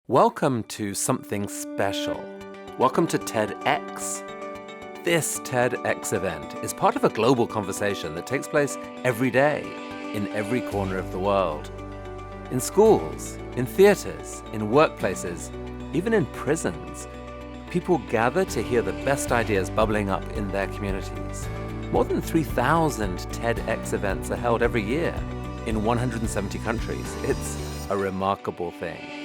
Welcome to something special. Welcome to TEDx. This TEDx event is part of a global conversation that takes place every day in every corner of the world. In schools, in theaters, in workplaces, even in prisons, people gather to hear the best ideas bubbling up in their communities. More than 3,000 TEDx events are held every year in 170 countries. It's a remarkable thing.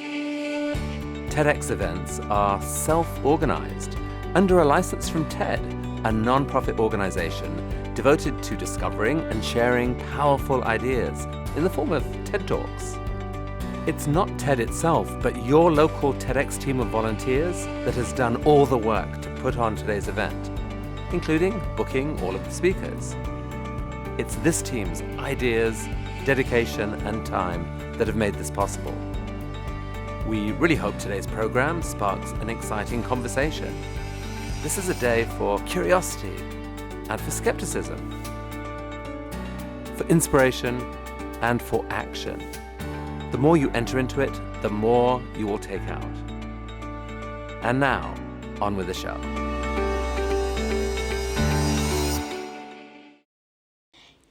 TEDx events are self-organized under a license from TED, a non-profit organization devoted to discovering and sharing powerful ideas in the form of TEDTalks. It's not TED itself, but your local TEDx team of volunteers that has done all the work to put on today's event, including booking all of the speakers. It's this team's ideas, dedication, and time that have made this possible. We really hope today's program sparks an exciting conversation. This is a day for curiosity and for skepticism, for inspiration and for action. The more you enter into it, the more you will take out. And now, on with the show.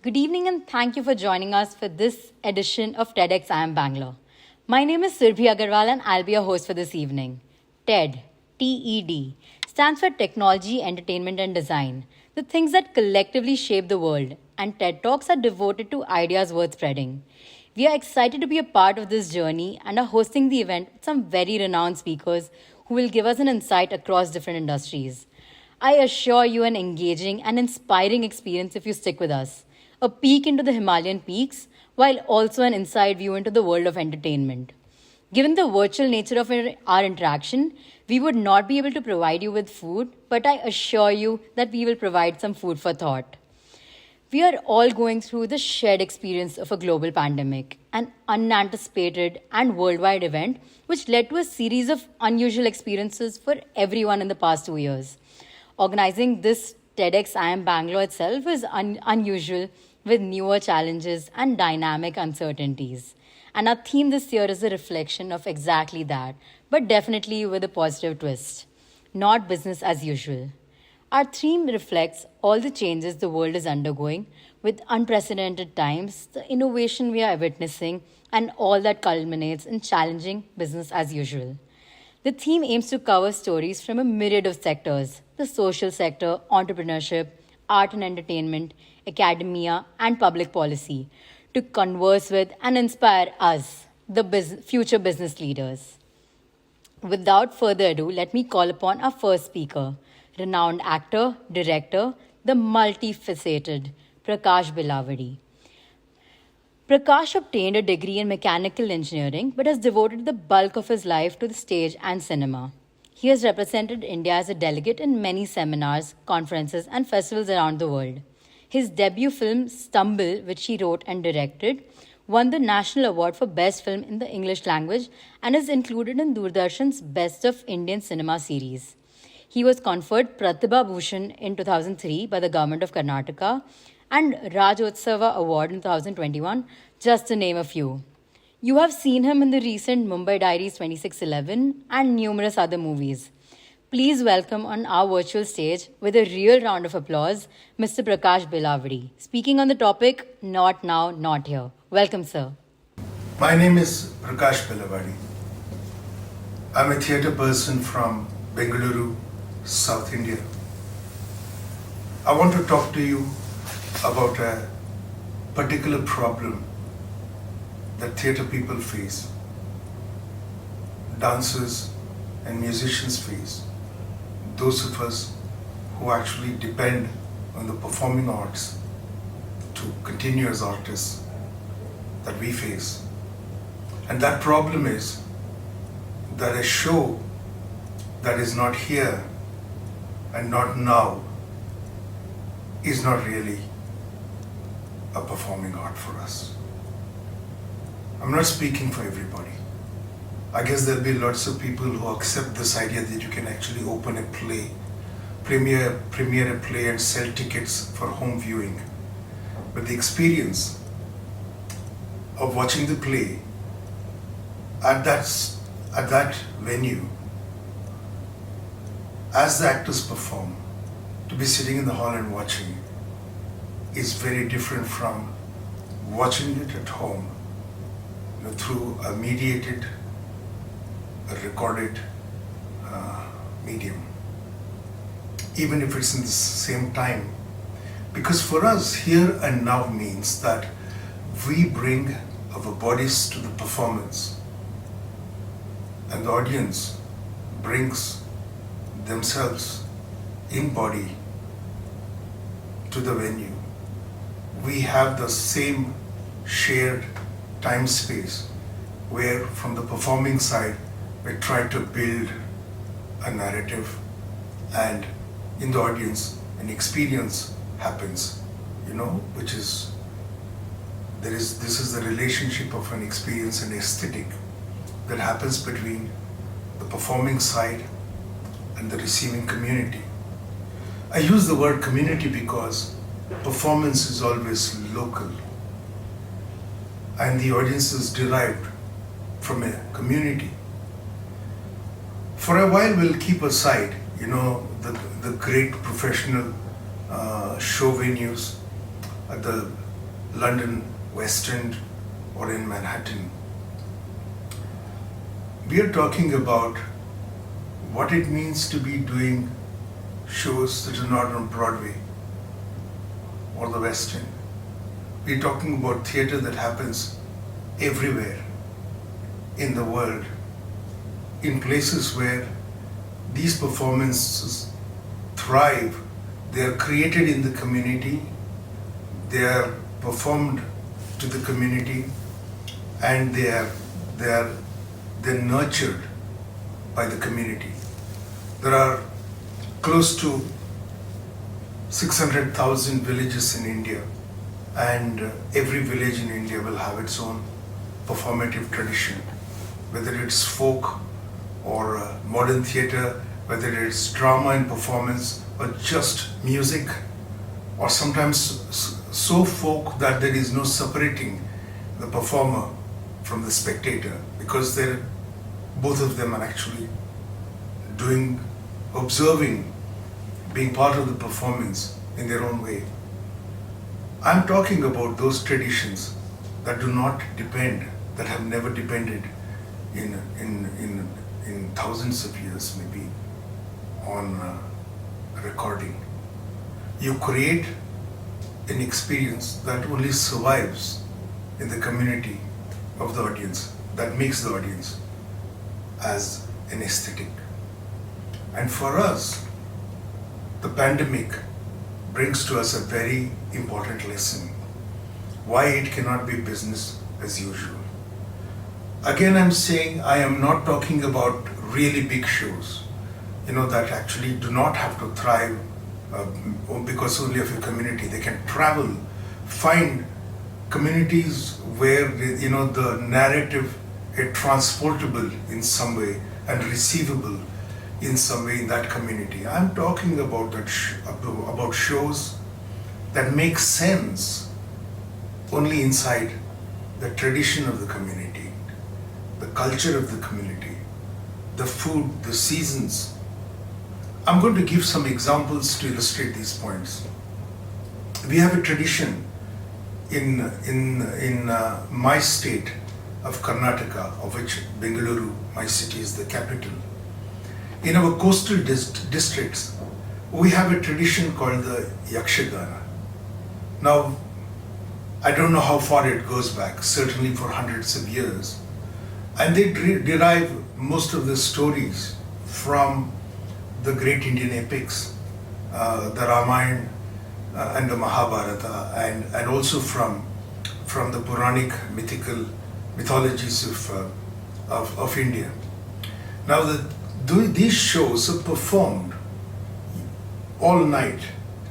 Good evening and thank you for joining us for this edition of TEDxIIMBangalore. My name is Surbhi Agarwal and I'll be your host for this evening. TED, T-E-D, stands for Technology, Entertainment and Design, the things that collectively shape the world, and TED Talks are devoted to ideas worth spreading. We are excited to be a part of this journey and are hosting the event with some very renowned speakers who will give us an insight across different industries. I assure you an engaging and inspiring experience if you stick with us. A peek into the Himalayan peaks, while also an inside view into the world of entertainment. Given the virtual nature of our interaction, we would not be able to provide you with food, but I assure you that we will provide some food for thought. We are all going through the shared experience of a global pandemic, an unanticipated and worldwide event which led to a series of unusual experiences for everyone in the past 2 years. Organizing this TEDxIIMBangalore itself is unusual, with newer challenges and dynamic uncertainties. And our theme this year is a reflection of exactly that, but definitely with a positive twist. Not business as usual. Our theme reflects all the changes the world is undergoing with unprecedented times, the innovation we are witnessing, and all that culminates in challenging business as usual. The theme aims to cover stories from a myriad of sectors: the social sector, entrepreneurship, art and entertainment, academia, and public policy, to converse with and inspire us, the future business leaders. Without further ado, let me call upon our first speaker, renowned actor, director, the multifaceted Prakash Belavadi. Prakash obtained a degree in mechanical engineering but has devoted the bulk of his life to the stage and cinema. He has represented India as a delegate in many seminars, conferences, and festivals around the world. His debut film, Stumble, which he wrote and directed, won the National Award for Best Film in the English language and is included in Doordarshan's Best of Indian Cinema series. He was conferred Pratibha Bhushan in 2003 by the Government of Karnataka and Rajotsava Award in 2021, just to name a few. You have seen him in the recent Mumbai Diaries 2611 and numerous other movies. Please welcome on our virtual stage, with a real round of applause, Mr. Prakash Belavadi, speaking on the topic, Not Now, Not Here. Welcome, sir. My name is Prakash Belavadi. I'm a theatre person from Bengaluru, South India. I want to talk to you about a particular problem that theatre people face, dancers and musicians face, those of us who actually depend on the performing arts to continue as artists, that we face. And that problem is that a show that is not here and not now is not really a performing art for us. I'm not speaking for everybody. I guess there'll be lots of people who accept this idea that you can actually open a play, premiere a play and sell tickets for home viewing. But the experience of watching the play at that at that venue, as the actors perform, to be sitting in the hall and watching is very different from watching it at home, through a mediated, a recorded medium, even if it's in the same time. Because for us, here and now means that we bring our bodies to the performance, and the audience brings themselves in body to the venue. We have the same shared time space where from the performing side we try to build a narrative, and in the audience an experience happens, which is this is the relationship of an experience and aesthetic that happens between the performing side and the receiving community. I use the word community because performance is always local, and the audience is derived from a community. For a while, we'll keep aside, the great professional show venues at the London West End or in Manhattan. We are talking about what it means to be doing shows that are not on Broadway or the West End. We're talking about theater that happens everywhere in the world, in places where these performances thrive. They are created in the community, they are performed to the community, and they're nurtured by the community. There are close to 600,000 villages in India, and every village in India will have its own performative tradition, whether it's folk or modern theater, whether it's drama and performance or just music, or sometimes so folk that there is no separating the performer from the spectator, because both of them are actually observing, being part of the performance in their own way. I'm talking about those traditions that do not depend, that have never depended in thousands of years maybe on recording. You create an experience that only survives in the community of the audience, that makes the audience as an aesthetic. And for us, the pandemic brings to us a very important lesson, why it cannot be business as usual. Again, I'm saying I am not talking about really big shows, that actually do not have to thrive because only of a community. They can travel, find communities where the narrative is transportable in some way and receivable in some way in that community. I'm talking about about shows that make sense only inside the tradition of the community, the culture of the community, the food, the seasons. I'm going to give some examples to illustrate these points. We have a tradition in my state of Karnataka, of which Bengaluru, my city, is the capital. In our coastal districts, we have a tradition called the Yakshagana. Now, I don't know how far it goes back, certainly for hundreds of years. And they derive most of the stories from the great Indian epics, the Ramayana and the Mahabharata, and also from the Puranic mythologies of India. Now, these shows are performed all night,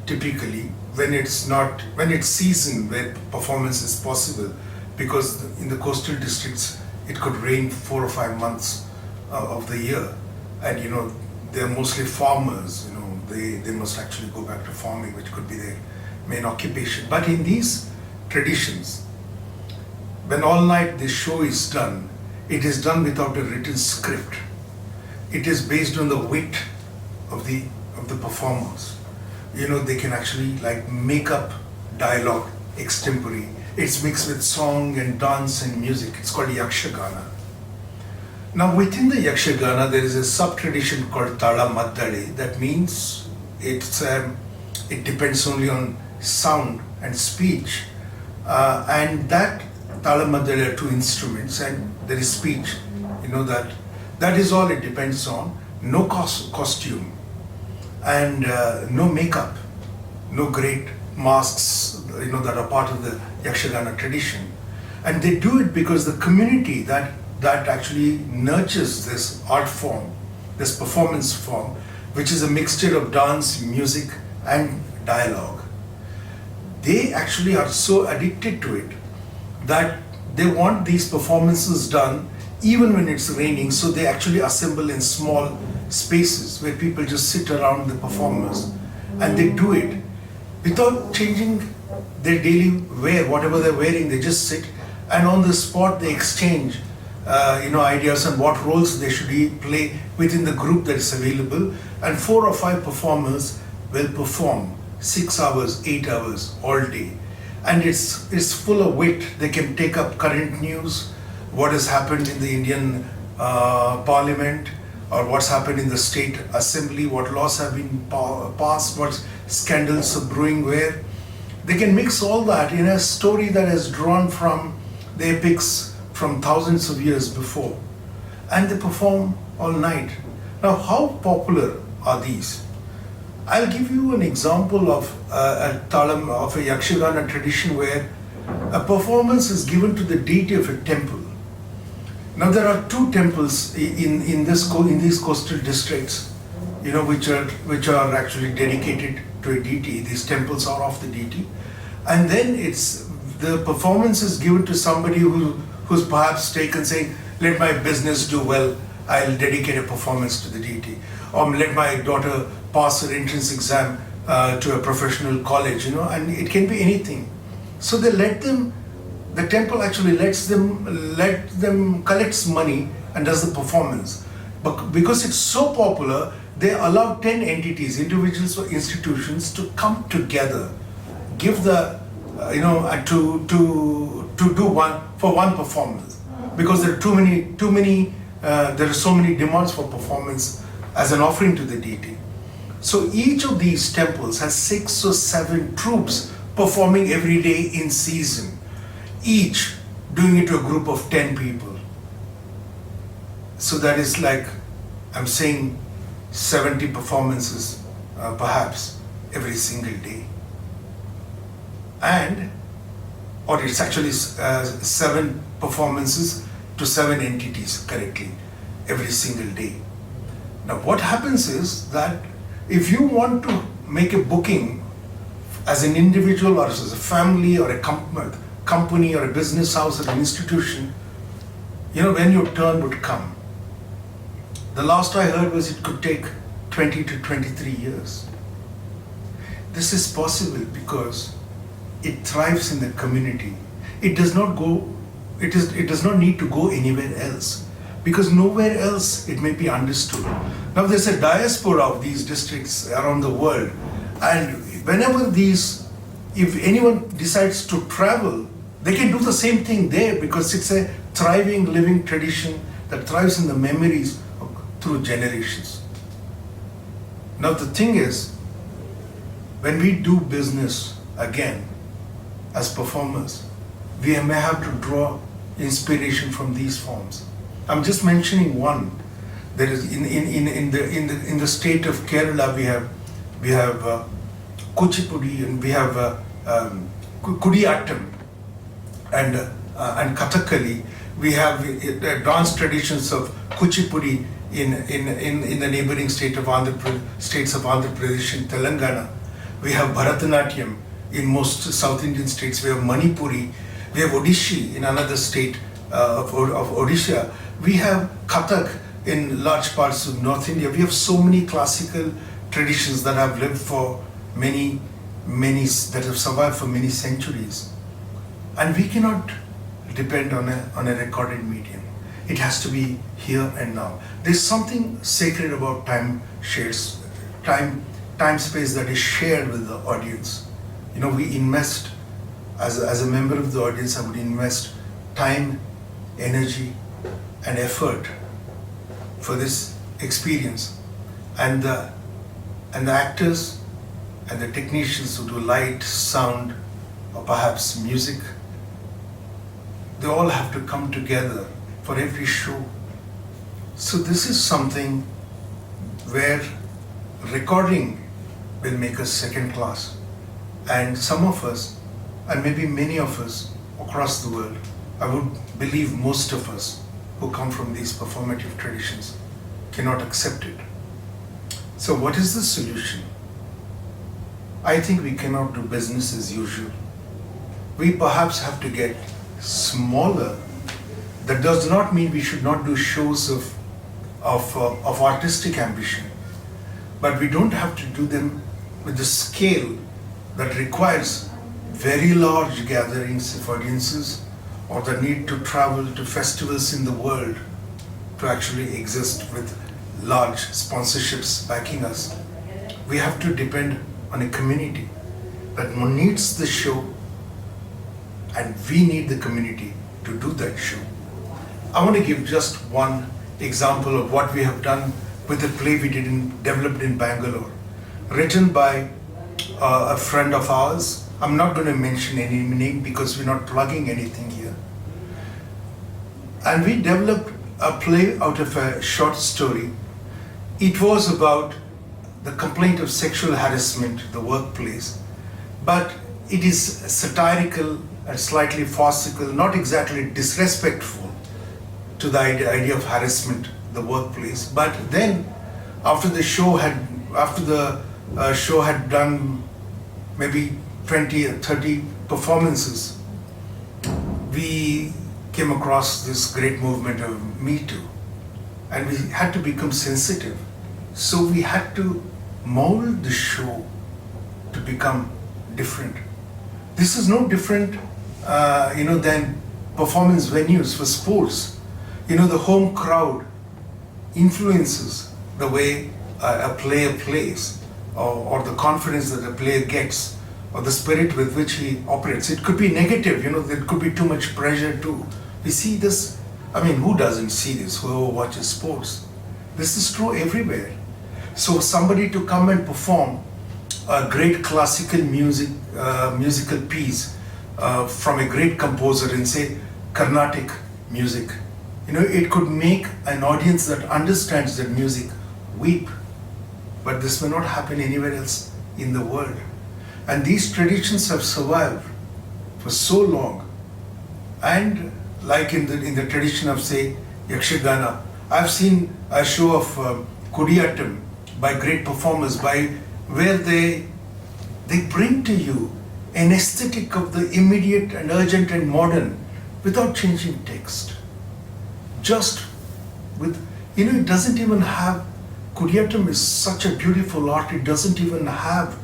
typically, when it's season where performance is possible, because in the coastal districts it could rain 4 or 5 months of the year, and they're mostly farmers. They must actually go back to farming, which could be their main occupation. But in these traditions, when all night this show is done, It is done without a written script. It is based on the wit of the performers. They can actually like make up dialogue extempore. It's mixed with song and dance and music. It's called Yakshagana. Now within the Yakshagana, there is a sub-tradition called Tala Maddale. That means it depends only on sound and speech. And that Tala Maddale are two instruments and there is speech. That is all it depends on. No costume and no makeup, no great masks, that are part of the Yakshagana tradition. And they do it because the community that actually nurtures this art form, this performance form, which is a mixture of dance, music, and dialogue. They actually are so addicted to it that they want these performances done even when it's raining, so they actually assemble in small spaces where people just sit around the performers and they do it without changing their daily wear, whatever they're wearing. They just sit and on the spot they exchange ideas on what roles they should play within the group that is available, and 4 or 5 performers will perform 6 hours, 8 hours all day, and it's full of wit. They can take up current news, what has happened in the Indian Parliament, or what's happened in the State Assembly, what laws have been passed, what scandals are brewing where. They can mix all that in a story that is drawn from the epics from thousands of years before, and they perform all night. Now, how popular are these? I'll give you an example of a Yakshagana tradition where a performance is given to the deity of a temple. Now, there are 2 temples in these coastal districts, which are actually dedicated to a deity. These temples are of the deity, and then the performance is given to somebody who's perhaps taken saying, let my business do well, I'll dedicate a performance to the deity. Or let my daughter pass her entrance exam to a professional college, and it can be anything. So they the temple actually let them collects money and does the performance. But because it's so popular, they allow 10 entities, individuals or institutions, to come together, give to do one performance, because there are too many there are so many demands for performance as an offering to the deity. So each of these temples has 6 or 7 troops performing every day in season, each doing it to a group of 10 people. So that is like, I'm saying, 70 performances perhaps every single day. Or it's actually 7 performances to 7 entities correctly every single day. Now what happens is that if you want to make a booking as an individual or as a family or a company or a business house or an institution, when your turn would come. The last I heard was it could take 20 to 23 years. This is possible because it thrives in the community. It does not need to go anywhere else, because nowhere else it may be understood. Now there's a diaspora of these districts around the world, and whenever if anyone decides to travel, they can do the same thing there, because it's a thriving, living tradition that thrives in the memories through generations. Now the thing is, when we do business again as performers, we may have to draw inspiration from these forms. I'm just mentioning one. There is in the state of Kerala we have Kuchipudi, and we have Kudiyattam and Kathakali. We have dance traditions of Kuchipudi in the neighboring states of Andhra Pradesh and Telangana. We have Bharatanatyam in most South Indian states. We have Manipuri. We have Odissi in another state of Odisha. We have Kathak in large parts of North India. We have so many classical traditions that have lived for many, that have survived for many centuries. And we cannot depend on a recorded medium. It has to be here and now. There's something sacred about time space that is shared with the audience. We invest, as a member of the audience, I would invest time, energy, and effort for this experience. And the actors and the technicians who do light, sound, or perhaps music, they all have to come together for every show. So this is something where recording will make us second class. And some of us, and maybe many of us across the world, I would believe most of us who come from these performative traditions, cannot accept it. So what is the solution? I think we cannot do business as usual. We perhaps have to get smaller. That does not mean we should not do shows of artistic ambition, but we don't have to do them with the scale that requires very large gatherings of audiences, or the need to travel to festivals in the world to actually exist with large sponsorships backing us. We have to depend on a community that needs the show, and we need the community to do that show. I want to give just one example of what we have done with the play we developed in Bangalore, written by a friend of ours. I'm not going to mention any name because we're not plugging anything here. And we developed a play out of a short story. It was about the complaint of sexual harassment in the workplace, but it is satirical and slightly farcical, not exactly disrespectful to the idea of harassment in the workplace. But then, after the show had done maybe 20 or 30 performances, we came across this great movement of Me Too, and we had to become sensitive. So we had to mold the show to become different. This is no different, than performance venues for sports. The home crowd influences the way a player plays, or the confidence that a player gets, or the spirit with which he operates. It could be negative, there could be too much pressure too. We see this, who doesn't see this? Whoever watches sports. This is true everywhere. So somebody to come and perform a great classical musical piece from a great composer in, say, Carnatic music, it could make an audience that understands that music weep. But this may not happen anywhere else in the world. And these traditions have survived for so long. And like in the tradition of, say, Yakshagana, I've seen a show of Kudiyattam by great performers, where they bring to you an aesthetic of the immediate and urgent and modern without changing text. Just with, it doesn't even have, Kudiyattam is such a beautiful art, it doesn't even have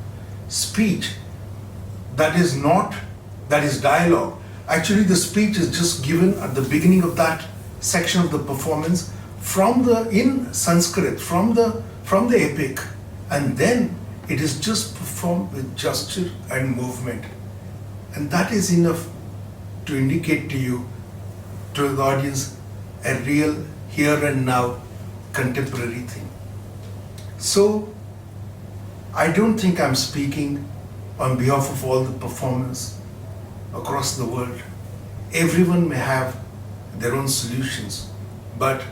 speech that is dialogue. Actually, the speech is just given at the beginning of that section of the performance in Sanskrit, from the epic, and then it is just performed with gesture and movement. And that is enough to indicate to the audience, a real here and now contemporary thing. So, I don't think I'm speaking on behalf of all the performers across the world. Everyone may have their own solutions, but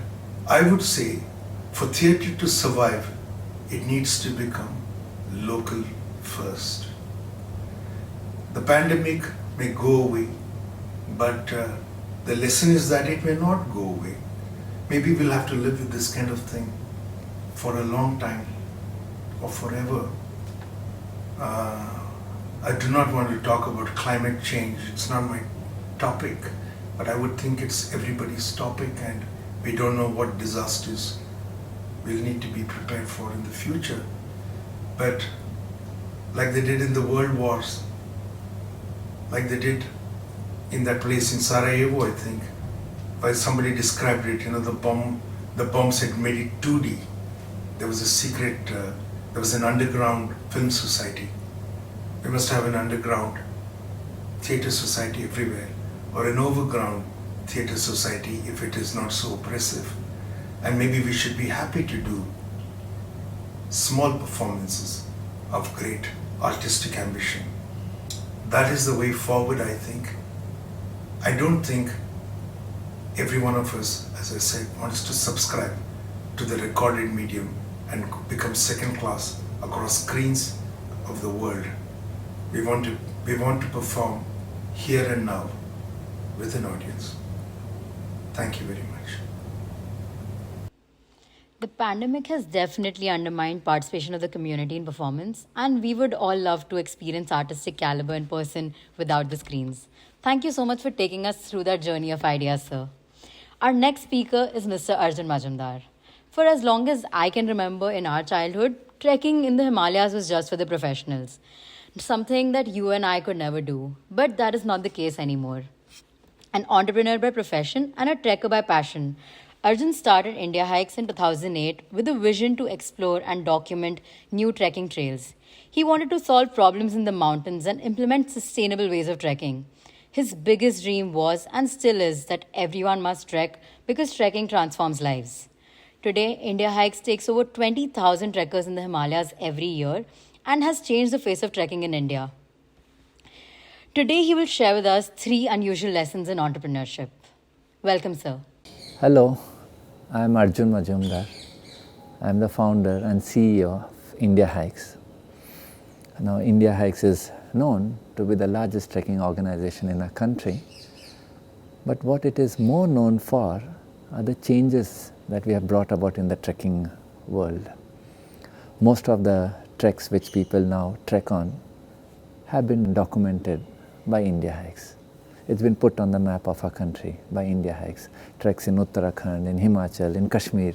I would say for theatre to survive, it needs to become local first. The pandemic may go away, but the lesson is that it may not go away. Maybe we'll have to live with this kind of thing for a long time or forever. I do not want to talk about climate change. It's not my topic, but I would think it's everybody's topic, and we don't know what disasters we'll need to be prepared for in the future. But like they did in the world wars, like they did in that place in Sarajevo, I think, Why somebody described it, the bombs had made it 2D. There was a secret, there was an underground film society. We must have an underground theatre society everywhere, or an overground theatre society if it is not so oppressive. And maybe we should be happy to do small performances of great artistic ambition. That is the way forward, I think. I don't think every one of us, as I said, wants to subscribe to the recorded medium and become second class across screens of the world. We want to perform here and now with an audience. Thank you very much. The pandemic has definitely undermined participation of the community in performance, and we would all love to experience artistic caliber in person without the screens. Thank you so much for taking us through that journey of ideas, sir. Our next speaker is Mr. Arjun Majumdar. For as long as I can remember in our childhood, trekking in the Himalayas was just for the professionals, something that you and I could never do. But that is not the case anymore. An entrepreneur by profession and a trekker by passion, Arjun started India Hikes in 2008 with a vision to explore and document new trekking trails. He wanted to solve problems in the mountains and implement sustainable ways of trekking. His biggest dream was and still is that everyone must trek because trekking transforms lives. Today, India Hikes takes over 20,000 trekkers in the Himalayas every year and has changed the face of trekking in India. Today, he will share with us 3 unusual lessons in entrepreneurship. Welcome, sir. Hello, I am Arjun Majumdar. I am the founder and CEO of India Hikes. Now, India Hikes is known to be the largest trekking organization in our country. But what it is more known for are the changes that we have brought about in the trekking world. Most of the treks which people now trek on have been documented by India Hikes. It's been put on the map of our country by India Hikes. Treks in Uttarakhand, in Himachal, in Kashmir.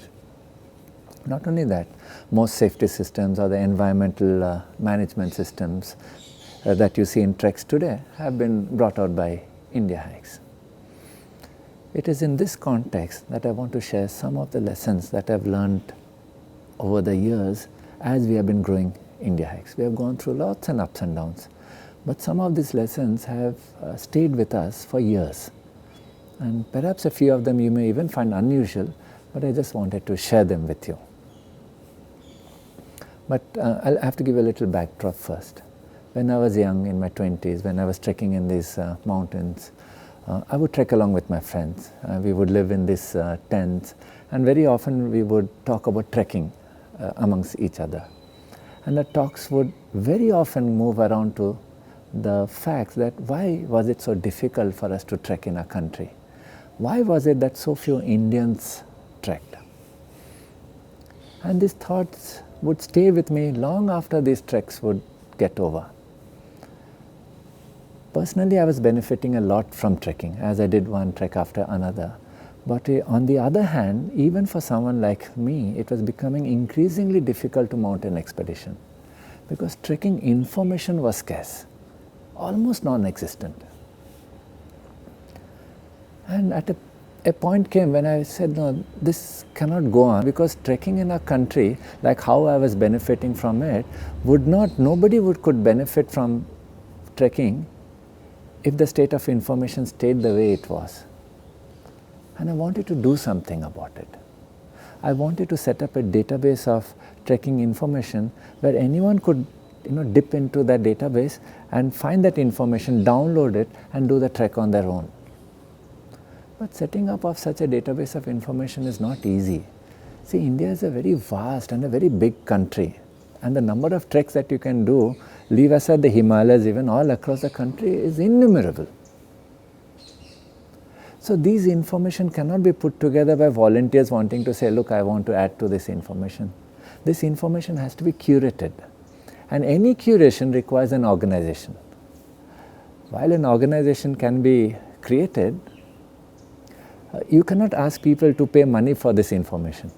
Not only that, most safety systems or the environmental management systems that you see in treks today have been brought out by India Hikes. It is in this context that I want to share some of the lessons that I've learned over the years as we have been growing India Hikes. We have gone through lots and ups and downs, but some of these lessons have stayed with us for years. And perhaps a few of them you may even find unusual, but I just wanted to share them with you. But I'll have to give a little backdrop first. When I was young, in my 20s, when I was trekking in these mountains, I would trek along with my friends. We would live in these tents, and very often we would talk about trekking amongst each other. And the talks would very often move around to the fact that why was it so difficult for us to trek in our country? Why was it that so few Indians trekked? And these thoughts would stay with me long after these treks would get over. Personally, I was benefiting a lot from trekking, as I did one trek after another. But on the other hand, even for someone like me, it was becoming increasingly difficult to mount an expedition because trekking information was scarce, almost non-existent. And at a point came when I said, no, this cannot go on because trekking in our country, like how I was benefiting from it, nobody could benefit from trekking if the state of information stayed the way it was. And I wanted to do something about it. I wanted to set up a database of trekking information where anyone could dip into that database and find that information, download it and do the trek on their own. But setting up of such a database of information is not easy. See, India is a very vast and a very big country, and the number of treks that you can do, leave aside the Himalayas, even all across the country, is innumerable. So these information cannot be put together by volunteers wanting to say, look, I want to add to this information. This information has to be curated, and any curation requires an organization. While an organization can be created, you cannot ask people to pay money for this information.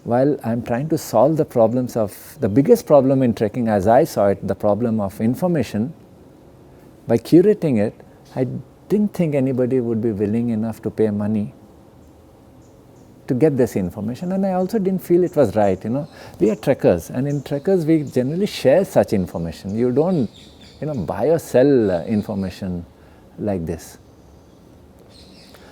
While I'm trying to solve the problems of the biggest problem in trekking, as I saw it, the problem of information, by curating it, I didn't think anybody would be willing enough to pay money to get this information, and I also didn't feel it was right. We are trekkers, and in trekkers we generally share such information. You don't buy or sell information like this.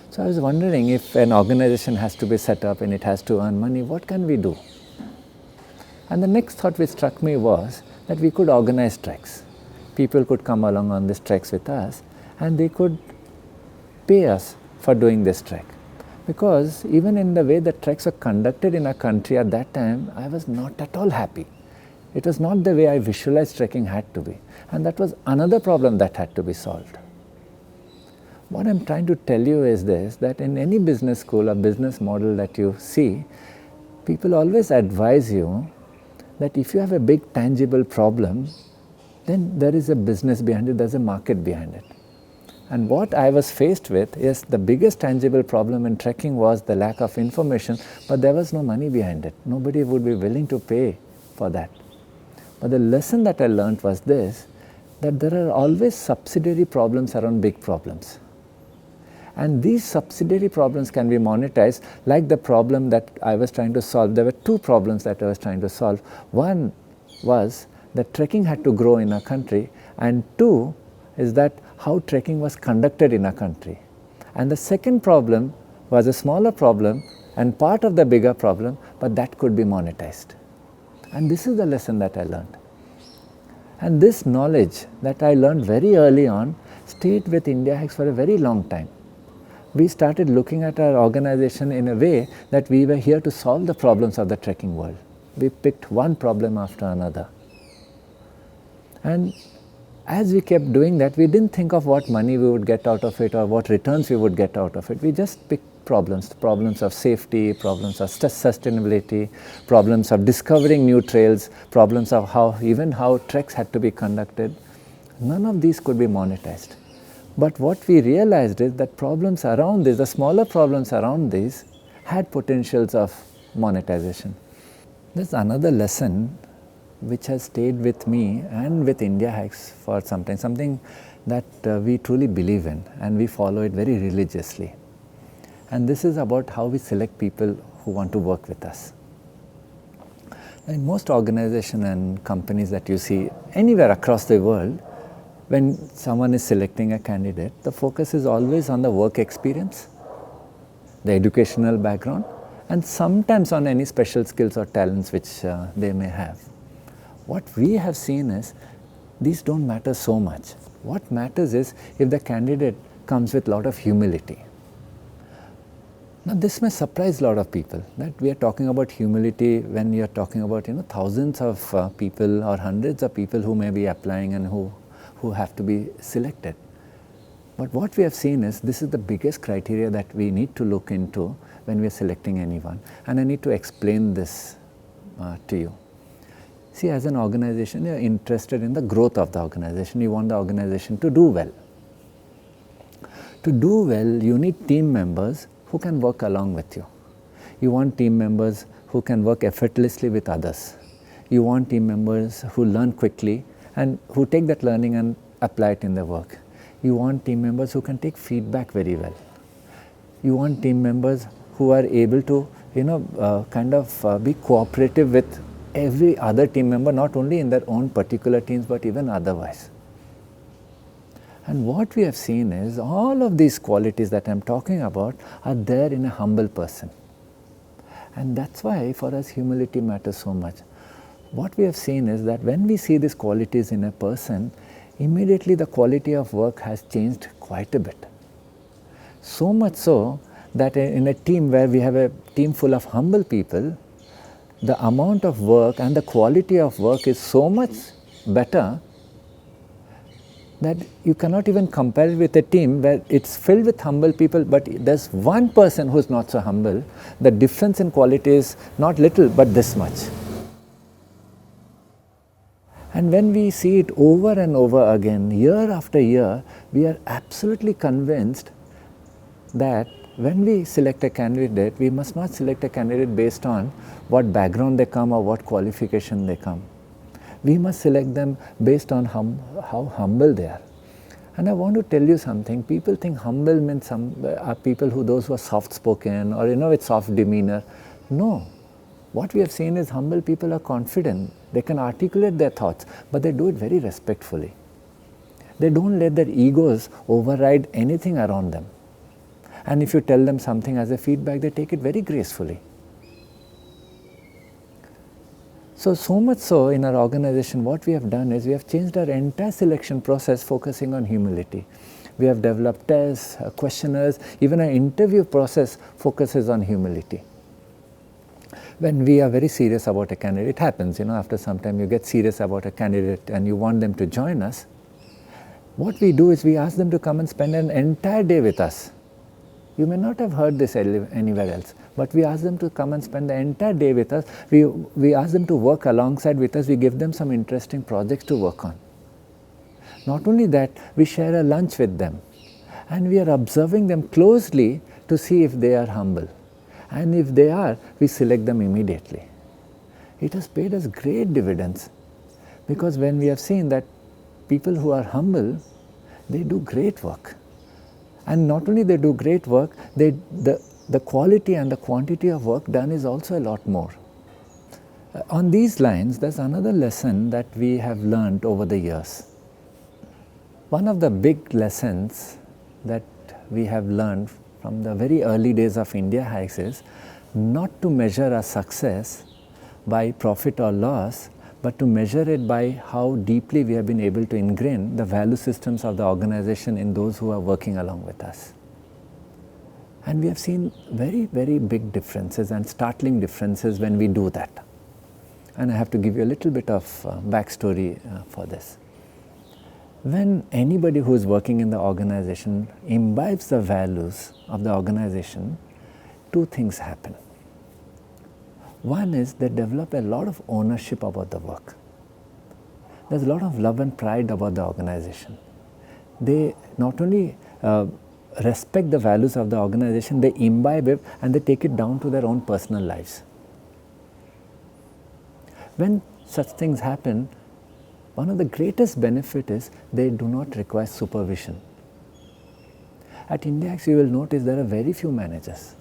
So I was wondering, if an organization has to be set up and it has to earn money, what can we do? And the next thought which struck me was that we could organize treks. People could come along on these treks with us, and they could pay us for doing this trek. Because even in the way the treks were conducted in our country at that time, I was not at all happy. It was not the way I visualized trekking had to be. And that was another problem that had to be solved. What I'm trying to tell you is this, that in any business school or business model that you see, people always advise you that if you have a big tangible problem, then there is a business behind it, there's a market behind it. And what I was faced with is the biggest tangible problem in trekking was the lack of information, but there was no money behind it. Nobody would be willing to pay for that. But the lesson that I learned was this, that there are always subsidiary problems around big problems. And these subsidiary problems can be monetized, like the problem that I was trying to solve. There were two problems that I was trying to solve. One was that trekking had to grow in our country, and two is that how trekking was conducted in our country. And the second problem was a smaller problem and part of the bigger problem, but that could be monetized. And this is the lesson that I learned. And this knowledge that I learned very early on stayed with India Hikes for a very long time. We started looking at our organization in a way that we were here to solve the problems of the trekking world. We picked one problem after another. And as we kept doing that, we didn't think of what money we would get out of it or what returns we would get out of it. We just picked problems of safety, problems of sustainability, problems of discovering new trails, problems of how treks had to be conducted. None of these could be monetized. But what we realized is that problems around this, the smaller problems around these, had potentials of monetization. There's another lesson which has stayed with me and with India Hikes for some time, something that we truly believe in and we follow it very religiously. And this is about how we select people who want to work with us. In most organizations and companies that you see anywhere across the world, when someone is selecting a candidate, the focus is always on the work experience, the educational background, and sometimes on any special skills or talents which they may have. What we have seen is these don't matter so much. What matters is if the candidate comes with a lot of humility. Now this may surprise a lot of people, that we are talking about humility when you are talking about thousands of people or hundreds of people who may be applying and who have to be selected. But what we have seen is this is the biggest criteria that we need to look into when we are selecting anyone, and I need to explain this to you. See, as an organization, you are interested in the growth of the organization. You want the organization to do well. To do well, you need team members who can work along with you. You want team members who can work effortlessly with others. You want team members who learn quickly and who take that learning and apply it in their work. You want team members who can take feedback very well. You want team members who are able to, be cooperative with every other team member, not only in their own particular teams, but even otherwise. And what we have seen is all of these qualities that I'm talking about are there in a humble person. And that's why for us humility matters so much. What we have seen is that when we see these qualities in a person, immediately the quality of work has changed quite a bit. So much so that in a team where we have a team full of humble people, the amount of work and the quality of work is so much better that you cannot even compare it with a team where it's filled with humble people, but there's one person who's not so humble. The difference in quality is not little, but this much. And when we see it over and over again, year after year, we are absolutely convinced that when we select a candidate, we must not select a candidate based on what background they come or what qualification they come. We must select them based on how humble they are. And I want to tell you something. People think humble means are people those who are soft-spoken or with soft demeanor. No. What we have seen is humble people are confident. They can articulate their thoughts, but they do it very respectfully. They don't let their egos override anything around them. And if you tell them something as a feedback, they take it very gracefully. So much so in our organization, what we have done is we have changed our entire selection process focusing on humility. We have developed tests, questionnaires, even our interview process focuses on humility. When we are very serious about a candidate, it happens, after some time you get serious about a candidate and you want them to join us. What we do is we ask them to come and spend an entire day with us. You may not have heard this anywhere else, but we ask them to come and spend the entire day with us. We ask them to work alongside with us. We give them some interesting projects to work on. Not only that, we share a lunch with them, and we are observing them closely to see if they are humble. And if they are, we select them immediately. It has paid us great dividends, because when we have seen that people who are humble, they do great work. And not only they do great work, the quality and the quantity of work done is also a lot more. On these lines, there's another lesson that we have learned over the years. One of the big lessons that we have learned from the very early days of India Hikes is not to measure our success by profit or loss, but to measure it by how deeply we have been able to ingrain the value systems of the organization in those who are working along with us. And we have seen very, very big differences and startling differences when we do that. And I have to give you a little bit of backstory for this. When anybody who is working in the organization imbibes the values of the organization, two things happen. One is they develop a lot of ownership about the work. There's a lot of love and pride about the organization. They not only respect the values of the organization, they imbibe it and they take it down to their own personal lives. When such things happen, one of the greatest benefits is they do not require supervision. At TEDx, you will notice there are very few managers.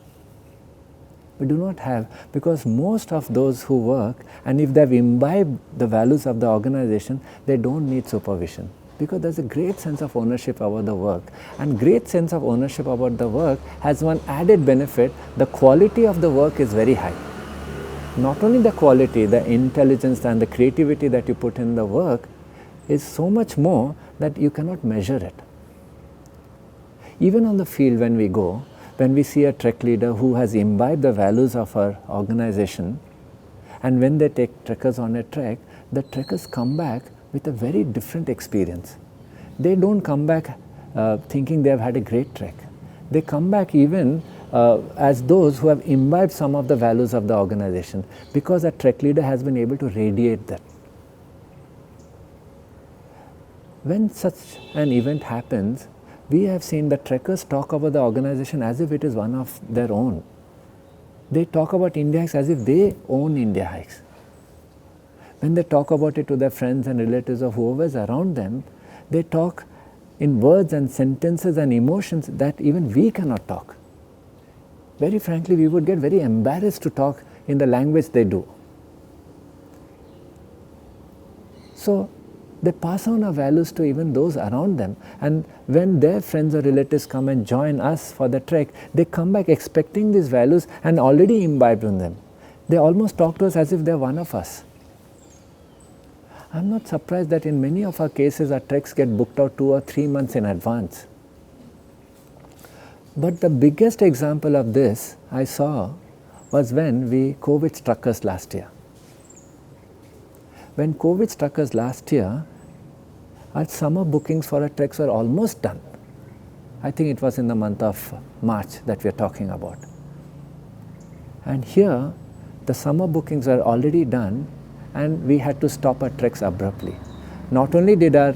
We do not have, because most of those who work, and if they have imbibed the values of the organization, they don't need supervision, because there's a great sense of ownership about the work. And great sense of ownership about the work has one added benefit: the quality of the work is very high. Not only the quality, the intelligence and the creativity that you put in the work is so much more that you cannot measure it. Even on the field when we go, when we see a trek leader who has imbibed the values of our organization, and when they take trekkers on a trek, the trekkers come back with a very different experience. They don't come back thinking they have had a great trek. They come back even as those who have imbibed some of the values of the organization, because a trek leader has been able to radiate that. When such an event happens, we have seen the trekkers talk about the organization as if it is one of their own. They talk about India Hikes as if they own India Hikes. When they talk about it to their friends and relatives or whoever is around them, they talk in words and sentences and emotions that even we cannot talk. Very frankly, we would get very embarrassed to talk in the language they do. So they pass on our values to even those around them, and when their friends or relatives come and join us for the trek, they come back expecting these values and already imbibed in them. They almost talk to us as if they're one of us. I'm not surprised that in many of our cases our treks get booked out 2 or 3 months in advance. But the biggest example of this I saw was when COVID struck us last year. When COVID struck us last year, our summer bookings for our treks were almost done. I think it was in the month of March that we are talking about. And here, the summer bookings were already done, and we had to stop our treks abruptly. Not only did our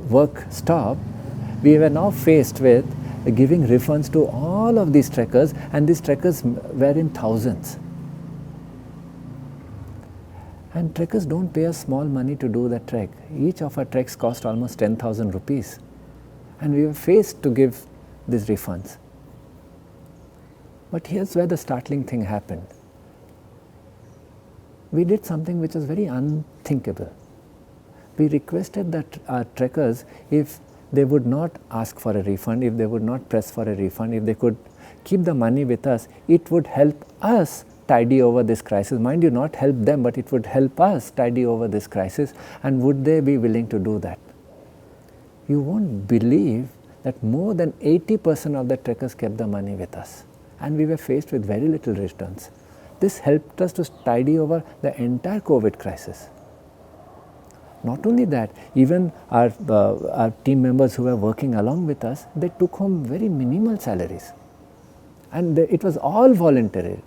work stop, we were now faced with giving refunds to all of these trekkers, and these trekkers were in thousands. And trekkers don't pay us small money to do that trek. Each of our treks cost almost 10,000 rupees. And we were faced to give these refunds. But here's where the startling thing happened. We did something which was very unthinkable. We requested that our trekkers, if they would not ask for a refund, if they would not press for a refund, if they could keep the money with us, it would help us tidy over this crisis. Mind you, not help them, but it would help us tidy over this crisis. And would they be willing to do that? You won't believe that more than 80% of the trekkers kept the money with us. And we were faced with very little returns. This helped us to tidy over the entire COVID crisis. Not only that, even our team members who were working along with us, they took home very minimal salaries. And it was all voluntary.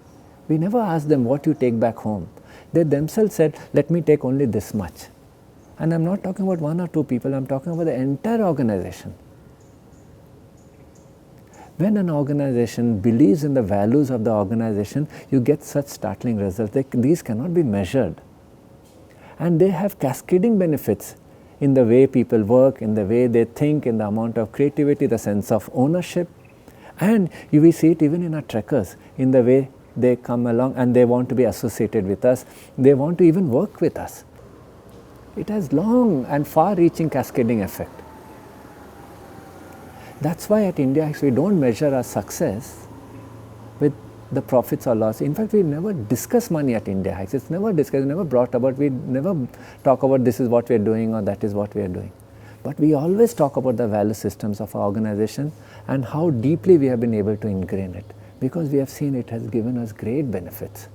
We never asked them what you take back home. They themselves said, let me take only this much. And I'm not talking about one or two people, I'm talking about the entire organization. When an organization believes in the values of the organization, you get such startling results. These cannot be measured. And they have cascading benefits in the way people work, in the way they think, in the amount of creativity, the sense of ownership. And you will see it even in our trekkers, in the way they come along and they want to be associated with us. They want to even work with us. It has long and far-reaching cascading effect. That's why at IndiaHacks we don't measure our success with the profits or loss. In fact, we never discuss money at IndiaHacks. It's never discussed, never brought about. We never talk about this is what we are doing or that is what we are doing. But we always talk about the value systems of our organization and how deeply we have been able to ingrain it, because we have seen it has given us great benefits.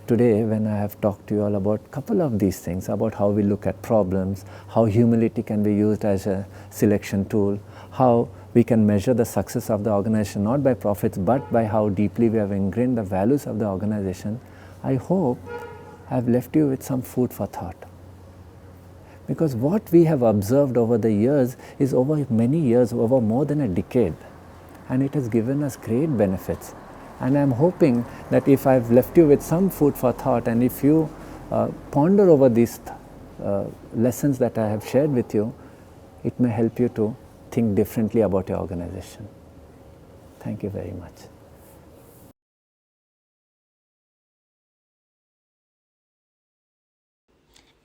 Today, when I have talked to you all about a couple of these things, about how we look at problems, how humility can be used as a selection tool, how we can measure the success of the organization not by profits but by how deeply we have ingrained the values of the organization, I hope I have left you with some food for thought. Because what we have observed over the years is over many years, over more than a decade, and it has given us great benefits. And I am hoping that if I have left you with some food for thought, and if you ponder over these lessons that I have shared with you, it may help you to think differently about your organization. Thank you very much.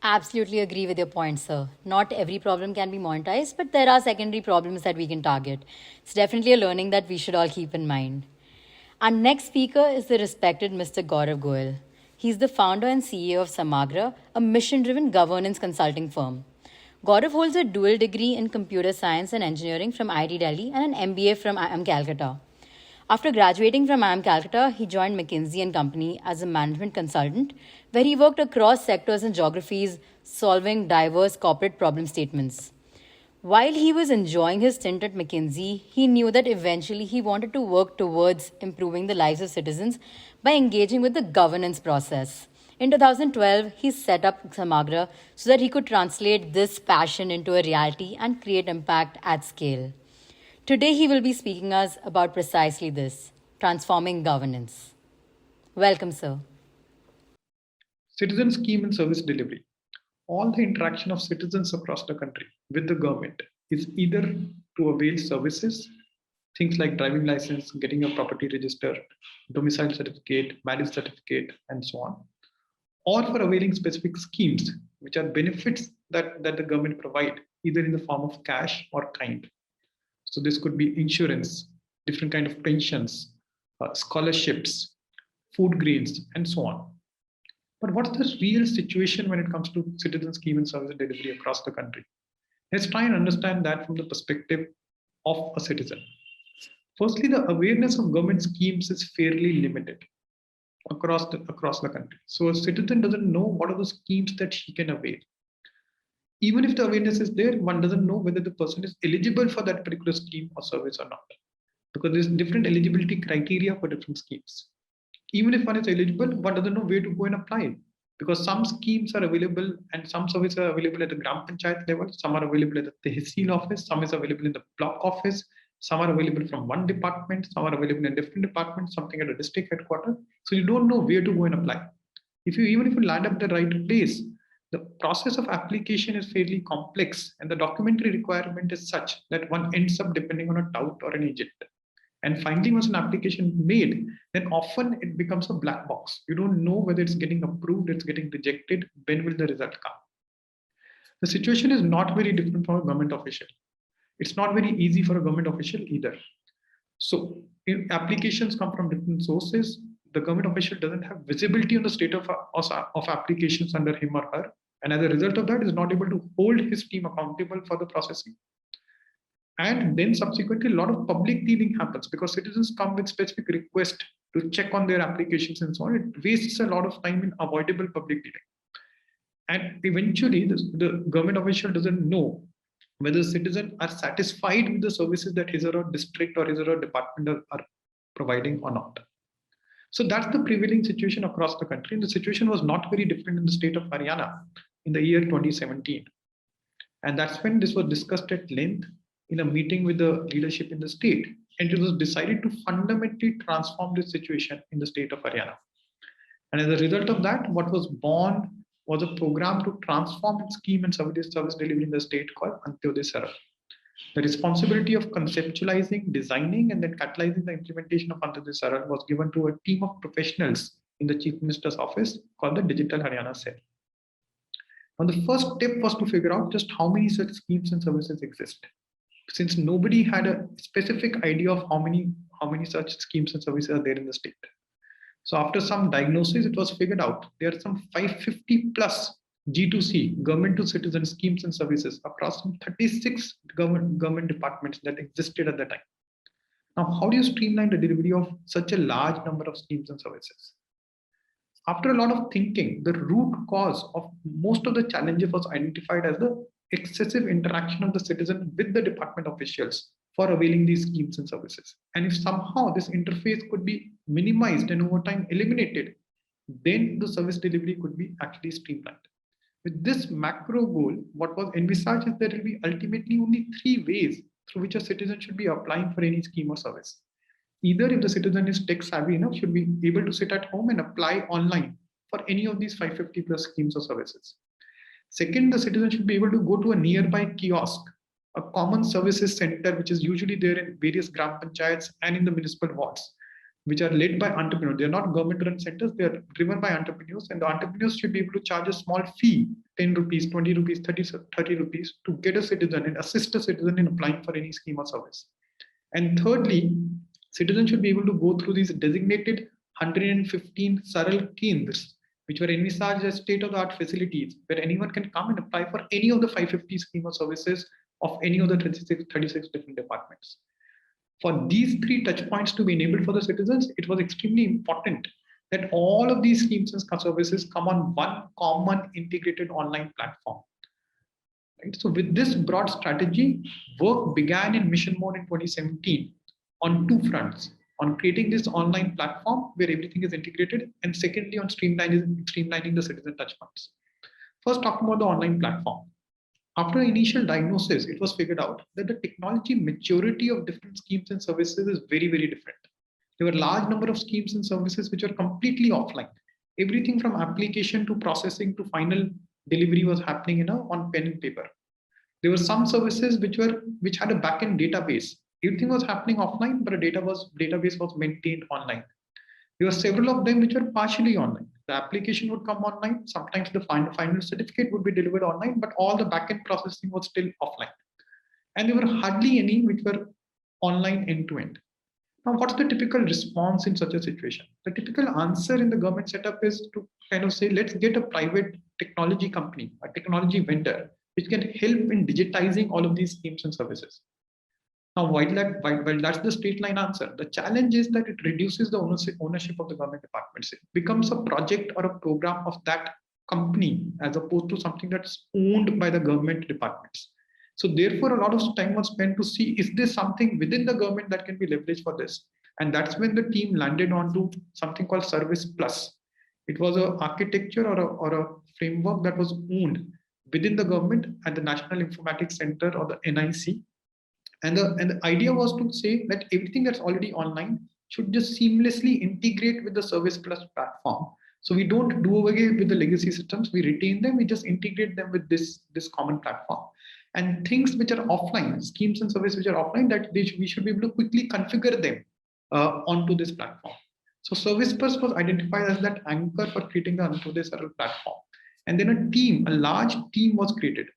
Absolutely agree with your point, sir. Not every problem can be monetized, but there are secondary problems that we can target. It's definitely a learning that we should all keep in mind. Our next speaker is the respected Mr. Gaurav Goyal. He's the founder and CEO of Samagra, a mission-driven governance consulting firm. Gaurav holds a dual degree in computer science and engineering from IIT Delhi and an MBA from IIM Calcutta. After graduating from IIM Calcutta, he joined McKinsey & Company as a management consultant, where he worked across sectors and geographies, solving diverse corporate problem statements. While he was enjoying his stint at McKinsey, he knew that eventually he wanted to work towards improving the lives of citizens by engaging with the governance process. In 2012, he set up Samagra so that he could translate this passion into a reality and create impact at scale. Today, he will be speaking us about precisely this, transforming governance. Welcome, sir. Citizen scheme and service delivery. All the interaction of citizens across the country with the government is either to avail services, things like driving license, getting a property registered, domicile certificate, marriage certificate, and so on, or for availing specific schemes, which are benefits that the government provide, either in the form of cash or kind. So this could be insurance, different kind of pensions, scholarships, food grains, and so on. But what's the real situation when it comes to citizen scheme and service delivery across the country? Let's try and understand that from the perspective of a citizen. Firstly, the awareness of government schemes is fairly limited across the country. So a citizen doesn't know what are the schemes that he can avail. Even if the awareness is there, one doesn't know whether the person is eligible for that particular scheme or service or not, because there's different eligibility criteria for different schemes. Even if one is eligible, one doesn't know where to go and apply, because some schemes are available and some services are available at the Gram Panchayat level, some are available at the Tehsil office, some is available in the block office, some are available from one department, some are available in different departments, something at a district headquarters. So you don't know where to go and apply. Even if you land up the right place, the process of application is fairly complex, and the documentary requirement is such that one ends up depending on a tout or an agent. And finally, once an application made, then often it becomes a black box. You don't know whether it's getting approved, it's getting rejected, when will the result come. The situation is not very different from a government official. It's not very easy for a government official either. So applications come from different sources. The government official doesn't have visibility on the state of applications under him or her. And as a result of that, is not able to hold his team accountable for the processing. And then subsequently, a lot of public dealing happens because citizens come with specific requests to check on their applications and so on. It wastes a lot of time in avoidable public dealing. And eventually, the government official doesn't know whether citizens are satisfied with the services that his or her district or his or her department are providing or not. So that's the prevailing situation across the country. And the situation was not very different in the state of Haryana in the year 2017. And that's when this was discussed at length in a meeting with the leadership in the state. And it was decided to fundamentally transform this situation in the state of Haryana. And as a result of that, what was born was a program to transform its scheme and service delivery in the state called Antyodaya Saral. The responsibility of conceptualizing, designing, and then catalyzing the implementation of Antyodaya Saral was given to a team of professionals in the Chief Minister's office called the Digital Haryana Cell. Now, the first step was to figure out just how many such schemes and services exist. Since nobody had a specific idea of how many such schemes and services are there in the state. So after some diagnosis, it was figured out there are some 550 plus G2C, government to citizen schemes and services across some 36 government departments that existed at the time. Now, how do you streamline the delivery of such a large number of schemes and services? After a lot of thinking, the root cause of most of the challenges was identified as the excessive interaction of the citizen with the department officials for availing these schemes and services. And if somehow this interface could be minimized and over time eliminated, then the service delivery could be actually streamlined. With this macro goal, what was envisaged is there will be ultimately only 3 ways through which a citizen should be applying for any scheme or service. Either if the citizen is tech savvy enough, should be able to sit at home and apply online for any of these 550 plus schemes or services. Second, the citizen should be able to go to a nearby kiosk, a common services center, which is usually there in various gram panchayats and in the municipal wards, which are led by entrepreneurs. They are not government-run centers, they are driven by entrepreneurs, and the entrepreneurs should be able to charge a small fee, 10 rupees, 20 rupees, 30 rupees, to get a citizen and assist a citizen in applying for any scheme or service. And thirdly, citizens should be able to go through these designated 115 Saral Kendras, which were envisaged as state-of-the-art facilities where anyone can come and apply for any of the 550 scheme or services of any of the 36 different departments. For these 3 touch points to be enabled for the citizens, it was extremely important that all of these schemes and services come on one common integrated online platform. Right? So with this broad strategy, work began in mission mode in 2017 on 2 fronts: on creating this online platform where everything is integrated, and secondly on streamlining the citizen touchpoints. First, talking about the online platform. After initial diagnosis, it was figured out that the technology maturity of different schemes and services is very, very different. There were a large number of schemes and services which were completely offline. Everything from application to processing to final delivery was happening on pen and paper. There were some services which had a backend database. Everything was happening offline, but a database was maintained online. There were several of them which were partially online. The application would come online. Sometimes the final certificate would be delivered online, but all the backend processing was still offline. And there were hardly any which were online end-to-end. Now, what's the typical response in such a situation? The typical answer in the government setup is to kind of say, let's get a private technology company, a technology vendor, which can help in digitizing all of these schemes and services. Now, while that's the straight line answer, the challenge is that it reduces the ownership of the government departments. It becomes a project or a program of that company as opposed to something that's owned by the government departments. So therefore, a lot of time was spent to see, is there something within the government that can be leveraged for this? And that's when the team landed onto something called Service Plus. It was an architecture or a framework that was owned within the government at the National Informatics Center or the NIC. And the idea was to say that everything that's already online should just seamlessly integrate with the Service Plus platform So we don't do away with the legacy systems, we retain them, we just integrate them with this common platform. And things which are offline, schemes and services which are offline, that we should be able to quickly configure them onto this platform. So Service Bus was identified as that anchor for creating the Antyodaya Saral platform. And then a large team was created.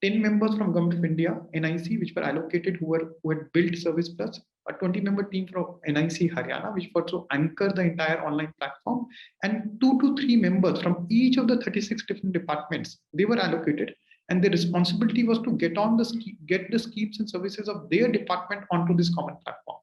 10 members from Government of India, NIC, which were allocated, who had built Service Plus, a 20-member team from NIC Haryana, which was to anchor the entire online platform, and 2 to 3 members from each of the 36 different departments. They were allocated, and their responsibility was to get the schemes and services of their department onto this common platform.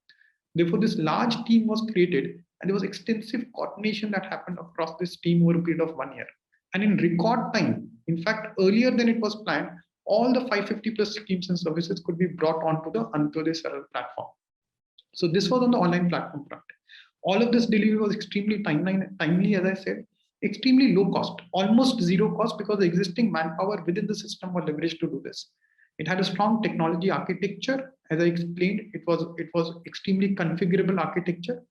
Therefore, this large team was created, and there was extensive coordination that happened across this team over a period of 1 year. And in record time, in fact, earlier than it was planned, all the 550 plus schemes and services could be brought onto the Antyodaya Saral platform. So this was on the online platform front. All of this delivery was extremely timely, as I said, extremely low cost, almost zero cost, because the existing manpower within the system were leveraged to do this. It had a strong technology architecture. As I explained, it was extremely configurable architecture.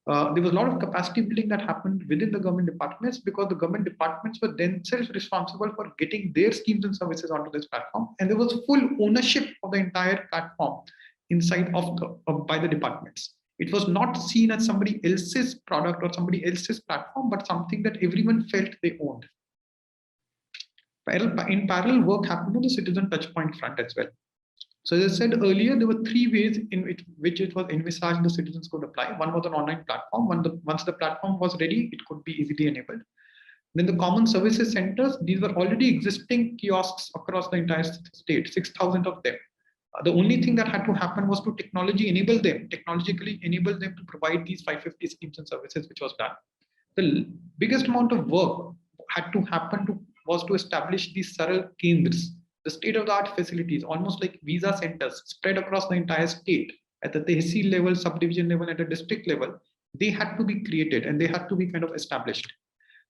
There was a lot of capacity building that happened within the government departments, because the government departments were themselves responsible for getting their schemes and services onto this platform, and there was full ownership of the entire platform inside by the departments. It was not seen as somebody else's product or somebody else's platform, but something that everyone felt they owned. In parallel, work happened on the citizen touchpoint front as well. So as I said earlier, there were 3 ways in which it was envisaged the citizens could apply. One was an online platform. Once the platform was ready, it could be easily enabled. Then the common services centers, these were already existing kiosks across the entire state, 6,000 of them. The only thing that had to happen was to technologically enable them to provide these 550 schemes and services, which was done. The biggest amount of work had to happen was to establish these Saral Kendras, the state-of-the-art facilities, almost like visa centers spread across the entire state at the tehsil level, subdivision level, at a district level. They had to be created and they had to be kind of established.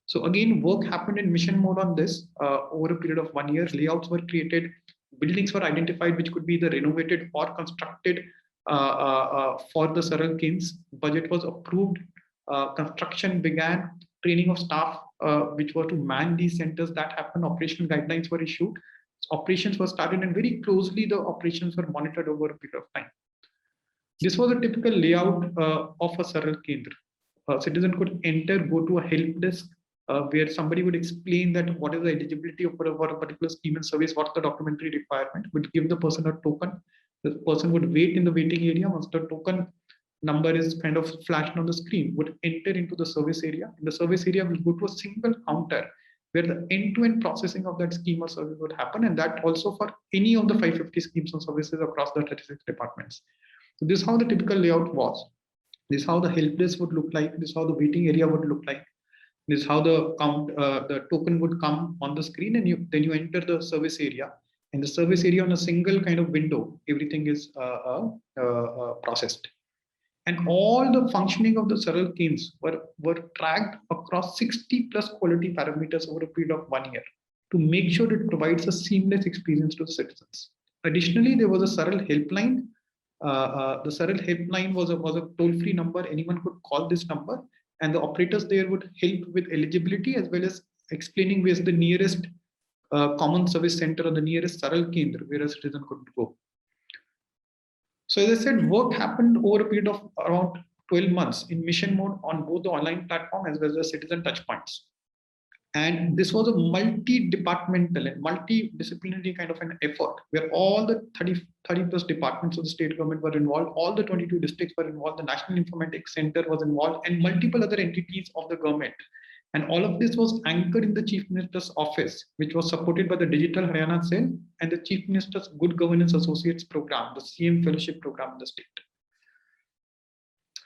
So again, work happened in mission mode on this over a period of 1 year. Layouts were created, buildings were identified which could be either renovated or constructed for the Saral Kendras. Budget was approved, construction began, training of staff which were to man these centers, that happened, operational guidelines were issued. Operations were started, and very closely the operations were monitored over a period of time. This was a typical layout of a Saral Kendra. A citizen could enter, go to a help desk where somebody would explain that what is the eligibility for a particular scheme and service, what's the documentary requirement, would give the person a token. The person would wait in the waiting area. Once the token number is kind of flashed on the screen, would enter into the service area. In the service area, will go to a single counter where the end-to-end processing of that scheme or service would happen, and that also for any of the 550 schemes or services across the 36 departments. So this is how the typical layout was. This is how the help desk would look like. This is how the waiting area would look like. This is how the token would come on the screen, and then you enter the service area. In the service area, on a single kind of window, everything is processed. And all the functioning of the Saral Kendras were tracked across 60 plus quality parameters over a period of 1 year to make sure it provides a seamless experience to the citizens. Additionally, there was a Saral helpline. The Saral helpline was a toll-free number. Anyone could call this number, and the operators there would help with eligibility as well as explaining where's the nearest common service center or the nearest Saral Kendra where a citizen could go. So as I said, work happened over a period of around 12 months in mission mode on both the online platform as well as the citizen touchpoints. And this was a multi-departmental and multidisciplinary kind of an effort where all the 30 plus departments of the state government were involved, all the 22 districts were involved, the National Informatics Center was involved, and multiple other entities of the government. And all of this was anchored in the Chief Minister's office, which was supported by the Digital Haryana Cell and the Chief Minister's Good Governance Associates Program, the CM Fellowship Program in the state.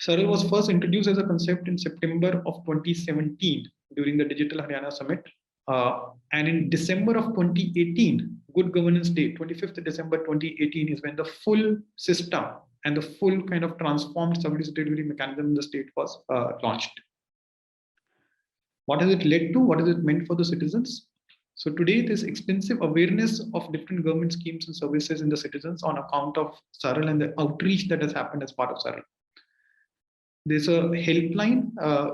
Saral was first introduced as a concept in September of 2017 during the Digital Haryana Summit. And in December of 2018, Good Governance Day, 25th December 2018, is when the full system and the full kind of transformed service delivery mechanism in the state was launched. What has it led to? What has it meant for the citizens? So today, there's extensive awareness of different government schemes and services in the citizens on account of Saral and the outreach that has happened as part of Saral. There's a helpline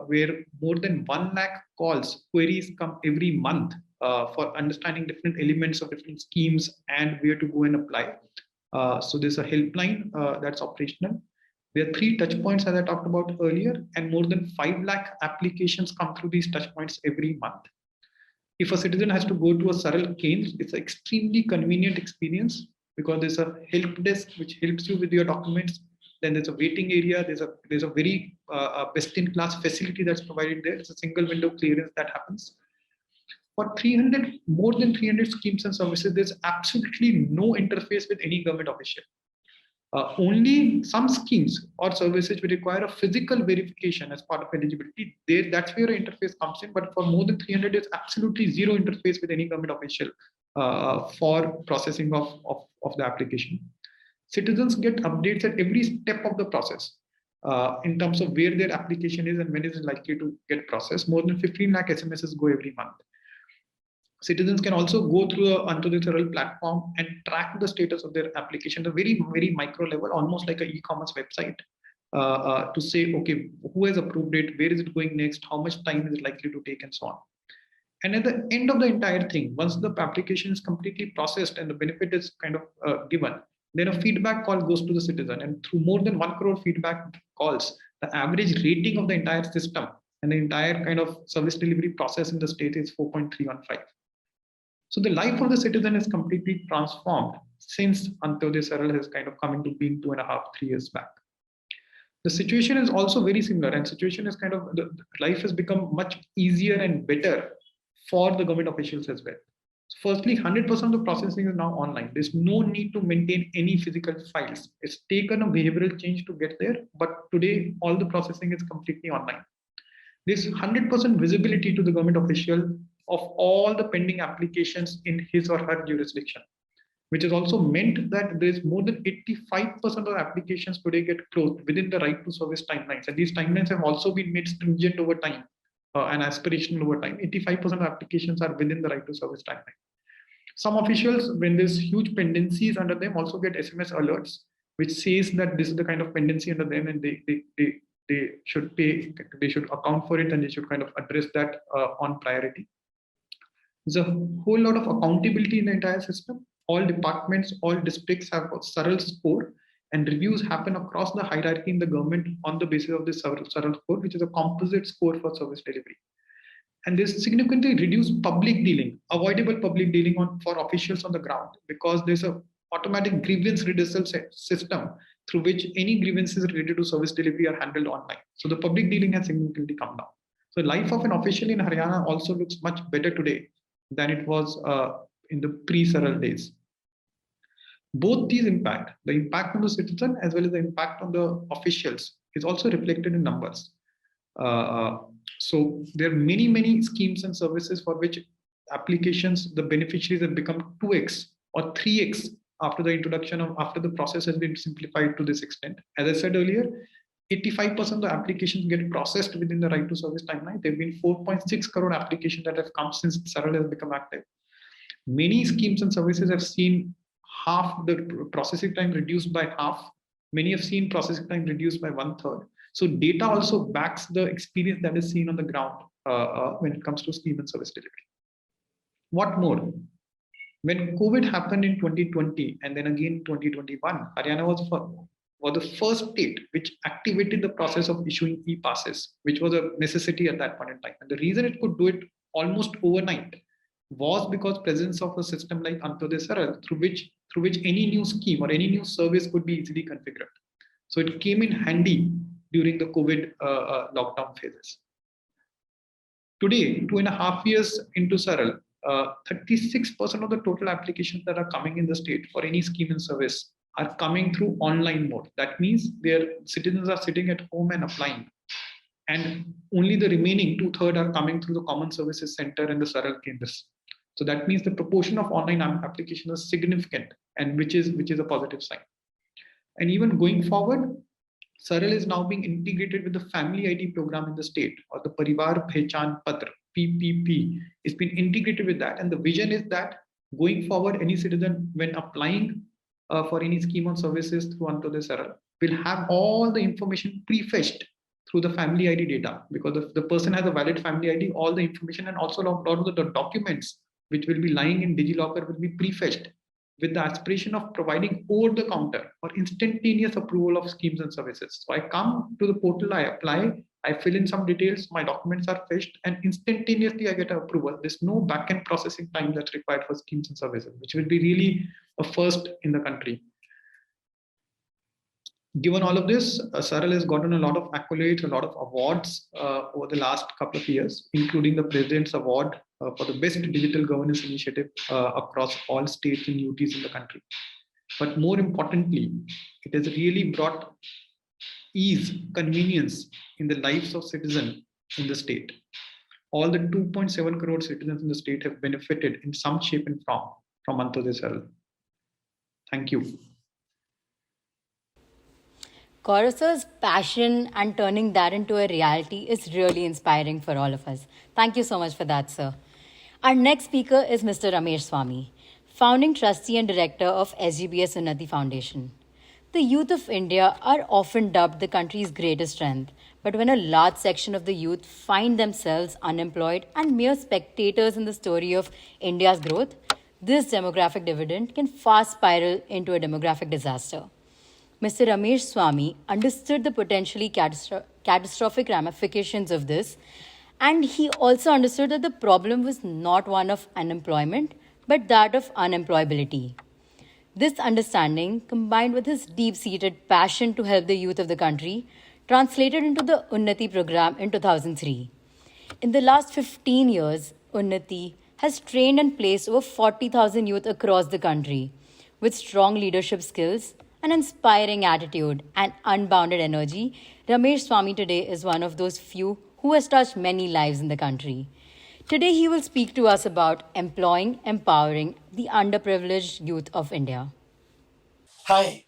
where more than 1 lakh queries come every month for understanding different elements of different schemes and where to go and apply. So there's a helpline that's operational. There are 3 touch points as I talked about earlier, and more than 5 lakh applications come through these touch points every month. If a citizen has to go to a Saral Kendra, it's an extremely convenient experience because there's a help desk which helps you with your documents. Then there's a waiting area. There's a very best-in-class facility that's provided there. It's a single window clearance that happens. For more than 300 schemes and services, there's absolutely no interface with any government official. Only some schemes or services will require a physical verification as part of eligibility. That's where an interface comes in. But for more than 300, there's absolutely zero interface with any government official for processing of the application. Citizens get updates at every step of the process in terms of where their application is and when it is likely to get processed. More than 15 lakh SMSs go every month. Citizens can also go through a Antodaya Saral platform and track the status of their application at a very, very micro level, almost like an e-commerce website, to say, okay, who has approved it, where is it going next, how much time is it likely to take, and so on. And at the end of the entire thing, once the application is completely processed and the benefit is kind of given, then a feedback call goes to the citizen. And through more than 1 crore feedback calls, the average rating of the entire system and the entire kind of service delivery process in the state is 4.315. So the life of the citizen is completely transformed since Antodaya Saral has kind of come into being 2.5, 3 years back. The situation is also very similar, and situation is kind of, the life has become much easier and better for the government officials as well. So firstly, 100% of the processing is now online. There's no need to maintain any physical files. It's taken a behavioral change to get there, but today all the processing is completely online. There's 100% visibility to the government official of all the pending applications in his or her jurisdiction, which has also meant that there is more than 85% of applications today get closed within the right to service timelines. And these timelines have also been made stringent over time and aspirational over time. 85% of applications are within the right to service timeline. Some officials, when there's huge pendencies under them, also get SMS alerts, which says that this is the kind of pendency under them and they should pay, they should account for it, and they should kind of address that on priority. There's a whole lot of accountability in the entire system. All departments, all districts have a Saral score, and reviews happen across the hierarchy in the government on the basis of this Saral score, which is a composite score for service delivery. And this significantly reduced public dealing, avoidable public dealing for officials on the ground, because there's a automatic grievance redressal system through which any grievances related to service delivery are handled online. So the public dealing has significantly come down. So the life of an official in Haryana also looks much better today than it was in the pre-Saral days. Both these impact, the impact on the citizen as well as the impact on the officials, is also reflected in numbers. So there are many, many schemes and services for which applications, the beneficiaries have become 2x or 3x after the introduction of, after the process has been simplified to this extent. As I said earlier, 85% of the applications get processed within the right to service timeline. There have been 4.6 crore applications that have come since Saral has become active. Many schemes and services have seen half the processing time reduced by half. Many have seen processing time reduced by 1/3. So data also backs the experience that is seen on the ground when it comes to scheme and service delivery. What more? When COVID happened in 2020 and then again 2021, Haryana was the first state which activated the process of issuing e-passes, which was a necessity at that point in time. And the reason it could do it almost overnight was because presence of a system like Antodaya Saral, through which any new scheme or any new service could be easily configured. So it came in handy during the COVID lockdown phases. Today, 2.5 years into Saral, 36% of the total applications that are coming in the state for any scheme and service are coming through online mode. That means their citizens are sitting at home and applying. And only the remaining 2/3 are coming through the Common Services Center and the Saral Kendras. So that means the proportion of online applications is significant, and which is a positive sign. And even going forward, Saral is now being integrated with the Family ID program in the state, or the Parivar Pehchan Patra, PPP. It's been integrated with that. And the vision is that going forward, any citizen, when applying for any scheme or services through Antodaya Saral, will have all the information pre-fetched through the family ID data, because if the person has a valid family ID, all the information and also a lot of the documents which will be lying in DigiLocker will be pre-fetched with the aspiration of providing over the counter or instantaneous approval of schemes and services. So I come to the portal, I apply, I fill in some details, my documents are fetched, and instantaneously I get an approval. There's no back-end processing time that's required for schemes and services, which will be really a first in the country. Given all of this, Saral has gotten a lot of accolades, a lot of awards over the last couple of years, including the President's Award for the Best Digital Governance Initiative across all states and UTs in the country. But more importantly, it has really brought ease, convenience in the lives of citizens in the state. All the 2.7 crore citizens in the state have benefited in some shape and form from Antyodaya Saral. Thank you. Gaurav sir's passion and turning that into a reality is really inspiring for all of us. Thank you so much for that, sir. Our next speaker is Mr. Ramesh Swami, founding trustee and director of SGBS Unnati Foundation. The youth of India are often dubbed the country's greatest strength, but when a large section of the youth find themselves unemployed and mere spectators in the story of India's growth, this demographic dividend can fast spiral into a demographic disaster. Mr. Ramesh Swami understood the potentially catastrophic ramifications of this, and he also understood that the problem was not one of unemployment, but that of unemployability. This understanding, combined with his deep seated passion to help the youth of the country, translated into the Unnati program in 2003. In the last 15 years, Unnati has trained and placed over 40,000 youth across the country with strong leadership skills, an inspiring attitude, and unbounded energy. Ramesh Swami today is one of those few who has touched many lives in the country. Today, he will speak to us about empowering the underprivileged youth of India. Hi.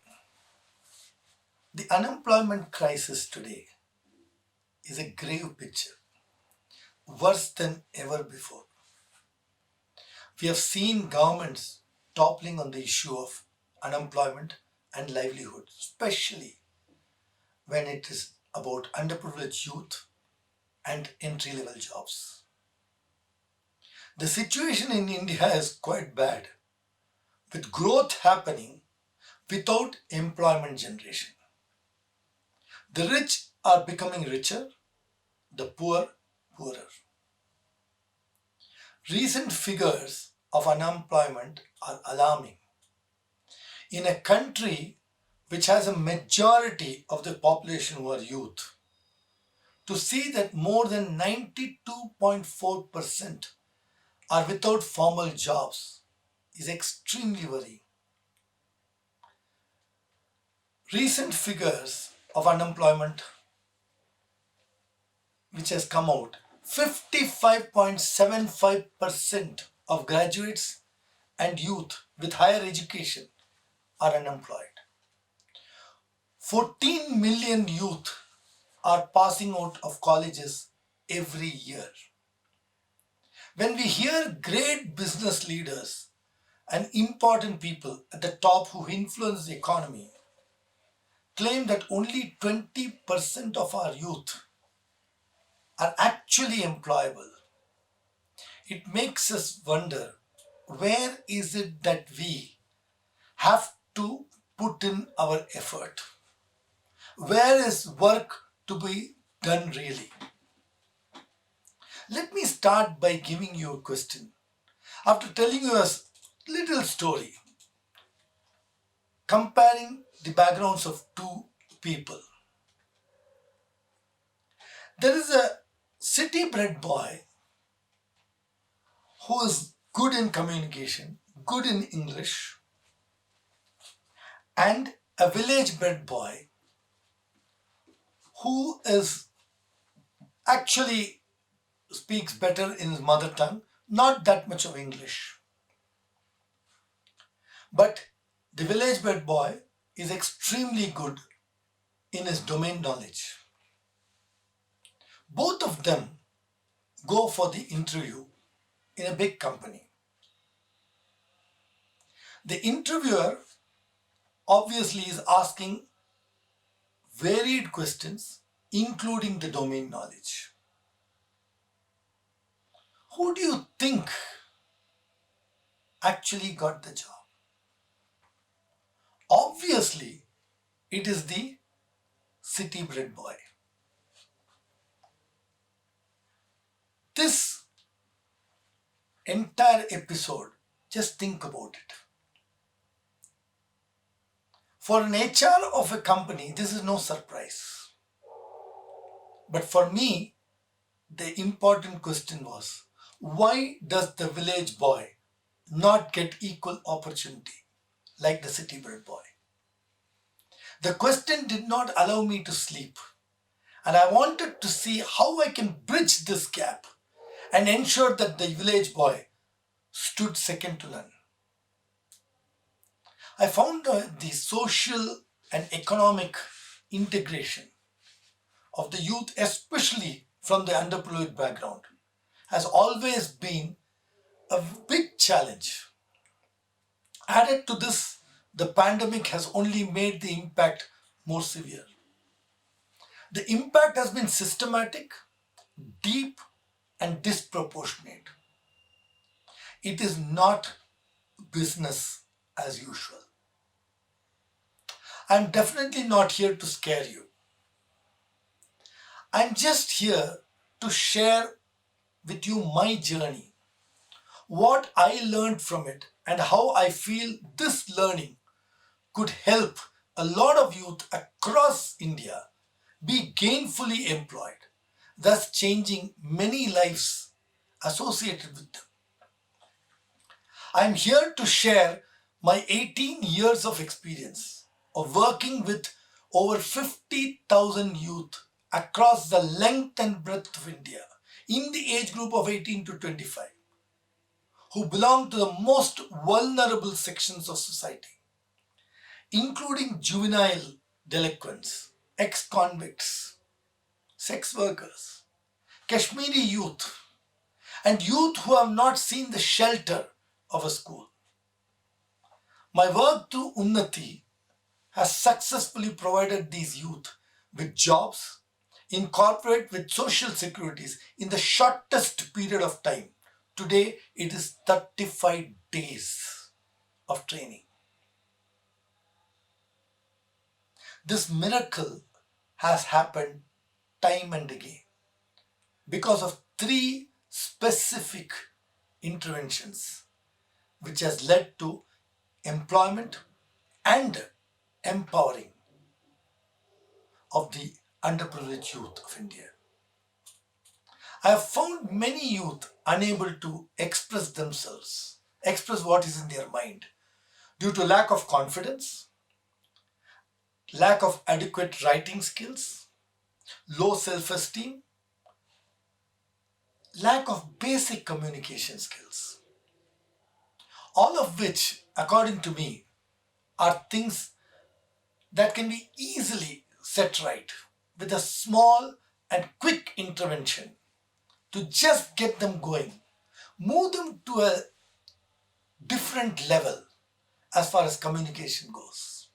The unemployment crisis today is a grave picture, worse than ever before. We have seen governments toppling on the issue of unemployment and livelihood, especially when it is about underprivileged youth and entry-level jobs. The situation in India is quite bad, with growth happening without employment generation. The rich are becoming richer, the poor poorer. Recent figures of unemployment are alarming. In a country which has a majority of the population who are youth, to see that more than 92.4% are without formal jobs is extremely worrying. Recent figures of unemployment which has come out, 55.75% of graduates and youth with higher education are unemployed. 14 million youth are passing out of colleges every year. When we hear great business leaders and important people at the top who influence the economy claim that only 20% of our youth are actually employable, it makes us wonder, where is it that we have to put in our effort? Where is work to be done really? Let me start by giving you a question. After telling you a little story, comparing the backgrounds of two people. There is a city-bred boy who is good in communication, good in English, and a village-bred boy who is actually speaks better in his mother tongue, not that much of English. But the village-bred boy is extremely good in his domain knowledge. Both of them go for the interview in a big company. The interviewer obviously is asking varied questions, including the domain knowledge. Who do you think actually got the job? Obviously, it is the city-bred boy. This entire episode, just think about it. For an HR of a company, this is no surprise. But for me, the important question was, why does the village boy not get equal opportunity like the city-bred boy? The question did not allow me to sleep, and I wanted to see how I can bridge this gap and ensure that the village boy stood second to none. I found the social and economic integration of the youth, especially from the underprivileged background, has always been a big challenge. Added to this, the pandemic has only made the impact more severe. The impact has been systematic, deep, and disproportionate. It is not business as usual. I'm definitely not here to scare you. I'm just here to share with you my journey, what I learned from it, and how I feel this learning could help a lot of youth across India be gainfully employed, thus changing many lives associated with them. I'm here to share my 18 years of experience of working with over 50,000 youth across the length and breadth of India in the age group of 18 to 25 who belong to the most vulnerable sections of society, including juvenile delinquents, ex-convicts, sex workers, Kashmiri youth, and youth who have not seen the shelter of a school. My work through Unnati has successfully provided these youth with jobs, incorporate with social securities in the shortest period of time. Today, it is 35 days of training. This miracle has happened time and again because of three specific interventions which has led to employment and empowering of the underprivileged youth of India. I have found many youth unable to express themselves, express what is in their mind due to lack of confidence, lack of adequate writing skills, low self-esteem, lack of basic communication skills. All of which, according to me, are things that can be easily set right with a small and quick intervention to just get them going, move them to a different level as far as communication goes.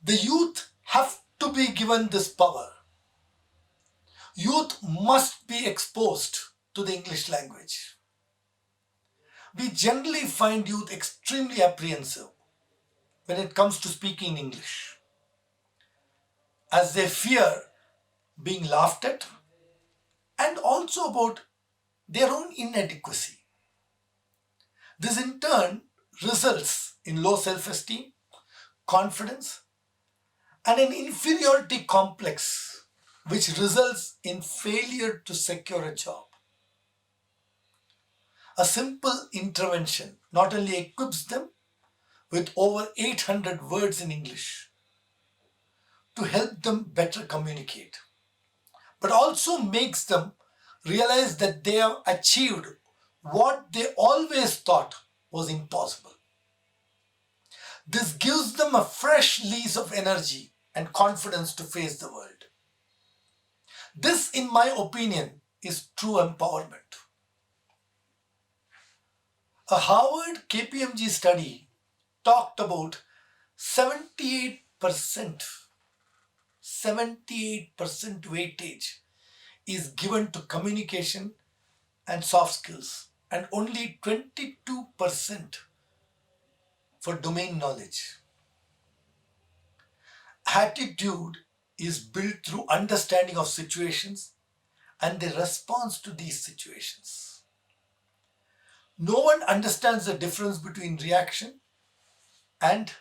The youth have to be given this power. Youth must be exposed to the English language. We generally find youth extremely apprehensive when it comes to speaking English, as they fear being laughed at and also about their own inadequacy. This in turn results in low self-esteem, confidence, and an inferiority complex which results in failure to secure a job. A simple intervention not only equips them with over 800 words in English to help them better communicate, but also makes them realize that they have achieved what they always thought was impossible. This gives them a fresh lease of energy and confidence to face the world. This, in my opinion, is true empowerment. A Harvard KPMG study talked about 78% 78% weightage is given to communication and soft skills, and only 22% for domain knowledge. Attitude is built through understanding of situations and the response to these situations. No one understands the difference between reaction and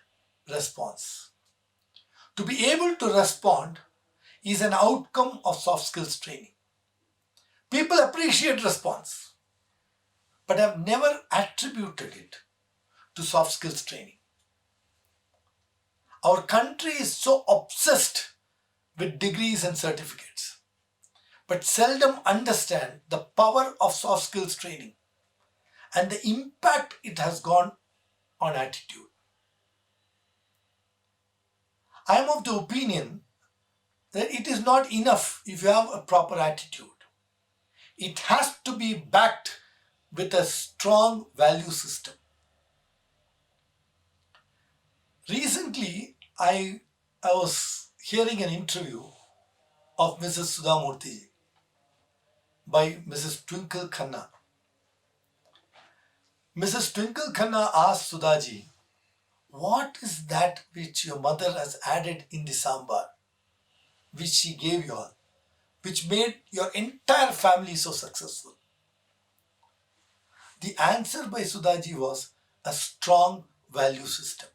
response. To be able to respond is an outcome of soft skills training. People appreciate response, but have never attributed it to soft skills training. Our country is so obsessed with degrees and certificates, but seldom understand the power of soft skills training and the impact it has gone on attitude. I am of the opinion that it is not enough if you have a proper attitude. It has to be backed with a strong value system. Recently, I was hearing an interview of Mrs. Sudhamurthy by Mrs. Twinkle Khanna. Mrs. Twinkle Khanna asked Sudhaji, "What is that which your mother has added in the sambar, which she gave you all, which made your entire family so successful?" The answer by Sudhaji was a strong value system.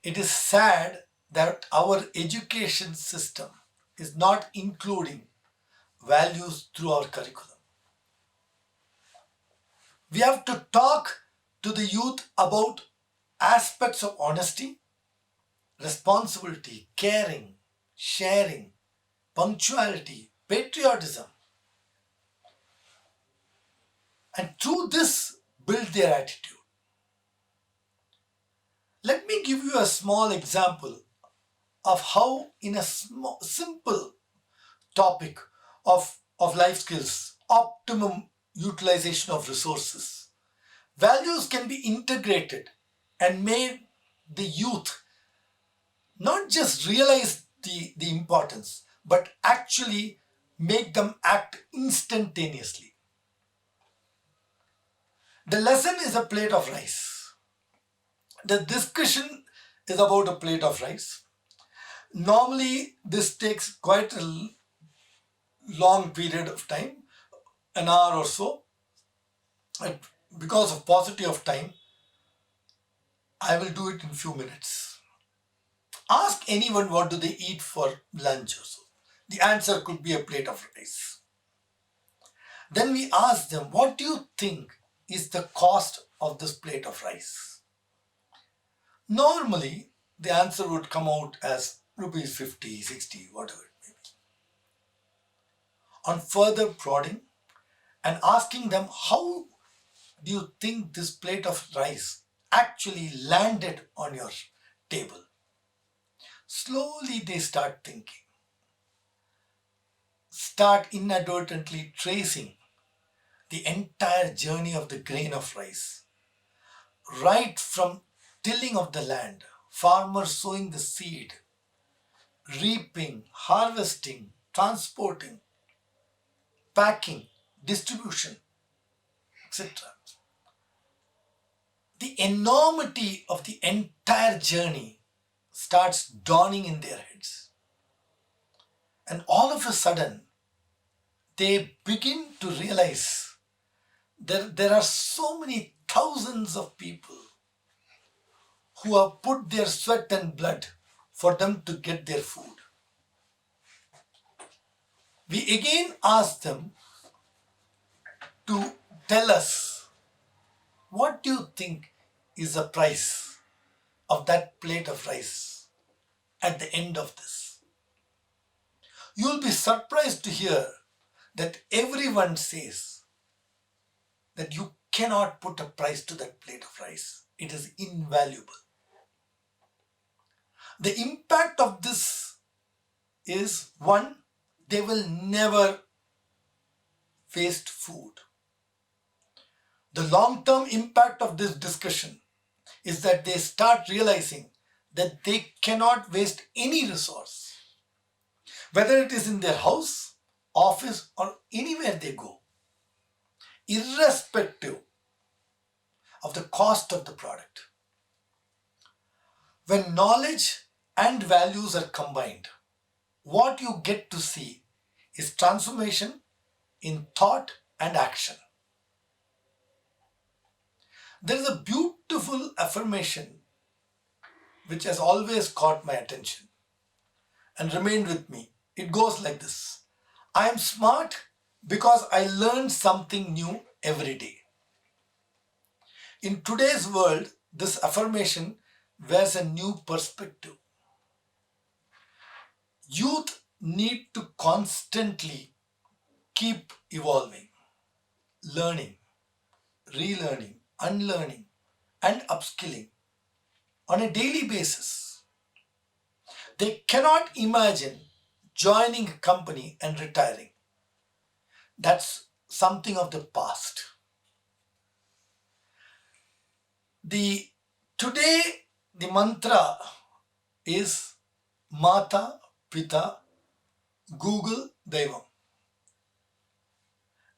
It is sad that our education system is not including values through our curriculum. We have to talk to the youth about aspects of honesty, responsibility, caring, sharing, punctuality, patriotism. And through this, build their attitude. Let me give you a small example of how, in a simple topic of life skills, optimum utilization of resources, values can be integrated and made the youth not just realize the importance, but actually make them act instantaneously. The lesson is a plate of rice. The discussion is about a plate of rice. Normally, this takes quite a long period of time, an hour or so. And because of paucity of time, I will do it in few minutes. Ask anyone what do they eat for lunch or so. The answer could be a plate of rice. Then we ask them, what do you think is the cost of this plate of rice? Normally, the answer would come out as rupees 50, 60, whatever it may be. On further prodding and asking them, how do you think this plate of rice actually landed on your table? Slowly they start thinking, start inadvertently tracing the entire journey of the grain of rice, right from tilling of the land, farmers sowing the seed, reaping, harvesting, transporting, packing, distribution, etc. The enormity of the entire journey starts dawning in their heads. And all of a sudden, they begin to realize that there are so many thousands of people who have put their sweat and blood for them to get their food. We again ask them to tell us, what do you think is the price of that plate of rice at the end of this? You'll be surprised to hear that everyone says that you cannot put a price to that plate of rice. It is invaluable. The impact of this is, one, they will never waste food. The long-term impact of this discussion is that they start realizing that they cannot waste any resource, whether it is in their house, office, or anywhere they go, irrespective of the cost of the product. When knowledge and values are combined, what you get to see is transformation in thought and action. There is a beautiful affirmation which has always caught my attention and remained with me. It goes like this: I am smart because I learn something new every day. In today's world, this affirmation wears a new perspective. Youth need to constantly keep evolving, learning, relearning, unlearning, and upskilling on a daily basis. They cannot imagine joining a company and retiring. That's something of the past. Today the mantra is Mata, Pita, Google, Devam.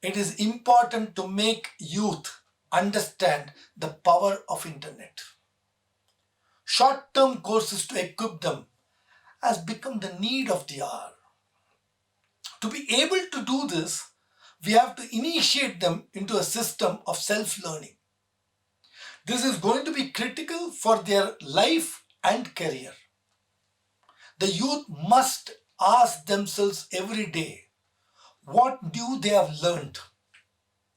It is important to make youth understand the power of internet. Short-term courses to equip them has become the need of the hour. To be able to do this, we have to initiate them into a system of self-learning. This is going to be critical for their life and career. The youth must ask themselves every day, what new they have learned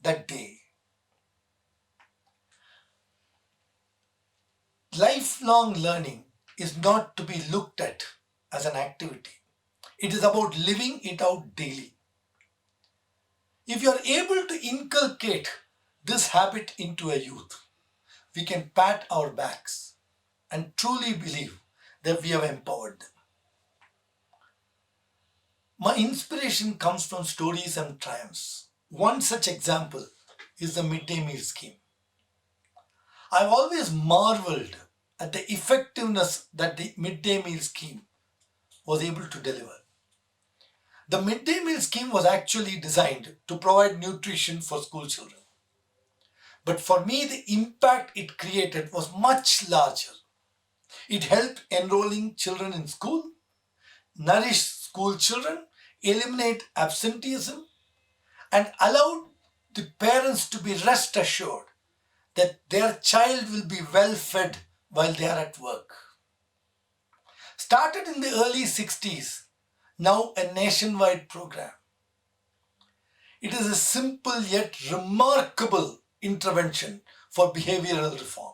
that day. Lifelong learning is not to be looked at as an activity. It is about living it out daily. If you are able to inculcate this habit into a youth, we can pat our backs and truly believe that we have empowered them. My inspiration comes from stories and triumphs. One such example is the midday meal scheme. I've always marveled at the effectiveness that the midday meal scheme was able to deliver. The midday meal scheme was actually designed to provide nutrition for school children. But for me, the impact it created was much larger. It helped enrolling children in school, nourish school children, eliminate absenteeism, and allowed the parents to be rest assured that their child will be well fed while they are at work. Started in the early 60s, now a nationwide program. It is a simple yet remarkable intervention for behavioral reform.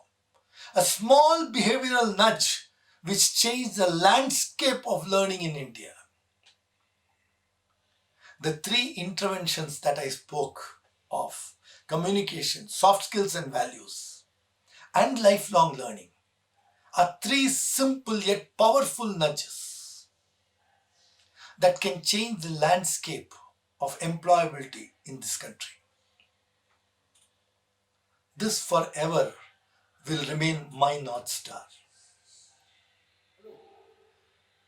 A small behavioral nudge which changed the landscape of learning in India. The three interventions that I spoke of, communication, soft skills and values, and lifelong learning, are three simple yet powerful nudges that can change the landscape of employability in this country. This forever will remain my North Star.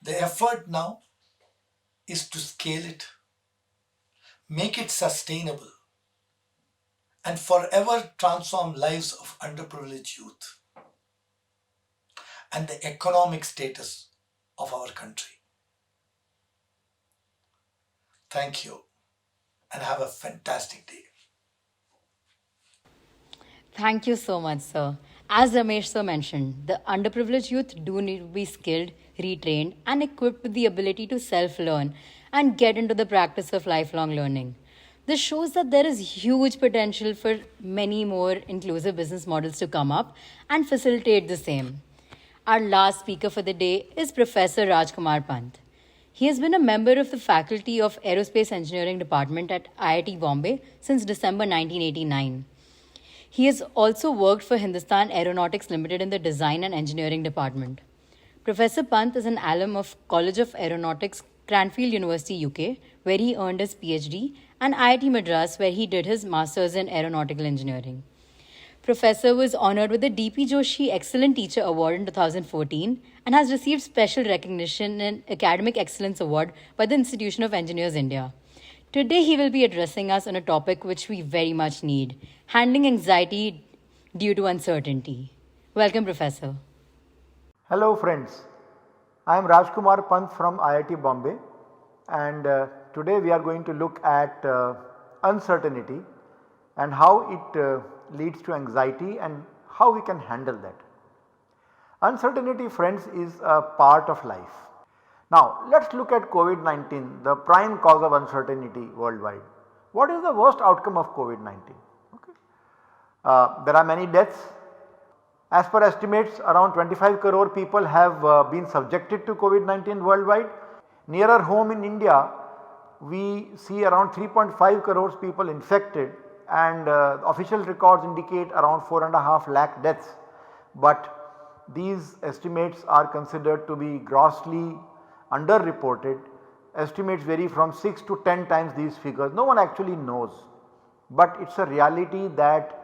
The effort now is to scale it, make it sustainable, and forever transform lives of underprivileged youth and the economic status of our country. Thank you and have a fantastic day. Thank you so much, sir. As Ramesh sir mentioned, the underprivileged youth do need to be skilled, retrained, and equipped with the ability to self-learn and get into the practice of lifelong learning. This shows that there is huge potential for many more inclusive business models to come up and facilitate the same. Our last speaker for the day is Professor Rajkumar Pant. He has been a member of the Faculty of Aerospace Engineering Department at IIT Bombay since December 1989. He has also worked for Hindustan Aeronautics Limited in the Design and Engineering Department. Professor Pant is an alum of College of Aeronautics, Cranfield University, UK, where he earned his PhD, and IIT Madras, where he did his Masters in Aeronautical Engineering. Professor was honored with the D.P. Joshi Excellent Teacher Award in 2014 and has received special recognition and Academic Excellence Award by the Institution of Engineers India. Today he will be addressing us on a topic which we very much need, handling anxiety due to uncertainty. Welcome, Professor. Hello friends, I am Rajkumar Pant from IIT Bombay and today we are going to look at uncertainty and how it leads to anxiety and how we can handle that. Uncertainty friends is a part of life. Now let us look at COVID-19, the prime cause of uncertainty worldwide. What is the worst outcome of COVID-19? Okay. There are many deaths. As per estimates, around 25 crore people have been subjected to COVID-19 worldwide. Nearer home in India, we see around 3.5 crores people infected and official records indicate around 4.5 lakh deaths. But these estimates are considered to be grossly underreported. Estimates vary from 6 to 10 times these figures. No one actually knows, but it is a reality that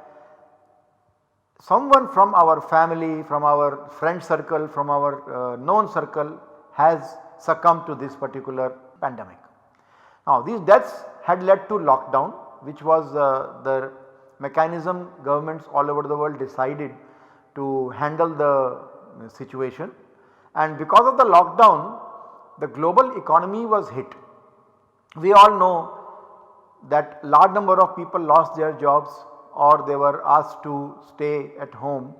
someone from our family, from our friend circle, from our known circle has succumbed to this particular pandemic. Now these deaths had led to lockdown, which was the mechanism governments all over the world decided to handle the situation, and because of the lockdown the global economy was hit. We all know that large number of people lost their jobs or they were asked to stay at home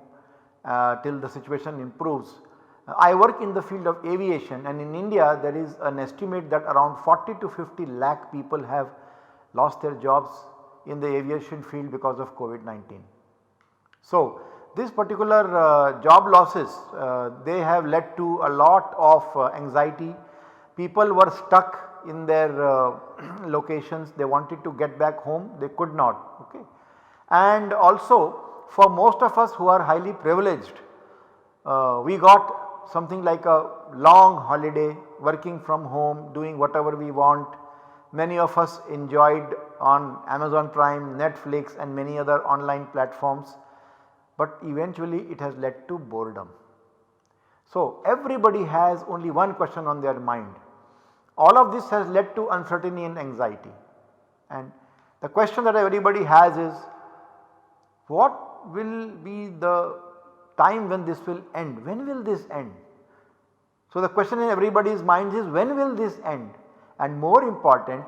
till the situation improves. I work in the field of aviation and in India there is an estimate that around 40 to 50 lakh people have lost their jobs in the aviation field because of COVID-19. So this particular job losses they have led to a lot of anxiety. People were stuck in their locations, they wanted to get back home, they could not. Okay. And also for most of us who are highly privileged, we got something like a long holiday, working from home, doing whatever we want. Many of us enjoyed on Amazon Prime, Netflix and many other online platforms, but eventually it has led to boredom. So everybody has only one question on their mind. All of this has led to uncertainty and anxiety, and the question that everybody has is, what will be the time when this will end? When will this end? So the question in everybody's mind is, when will this end? And more important,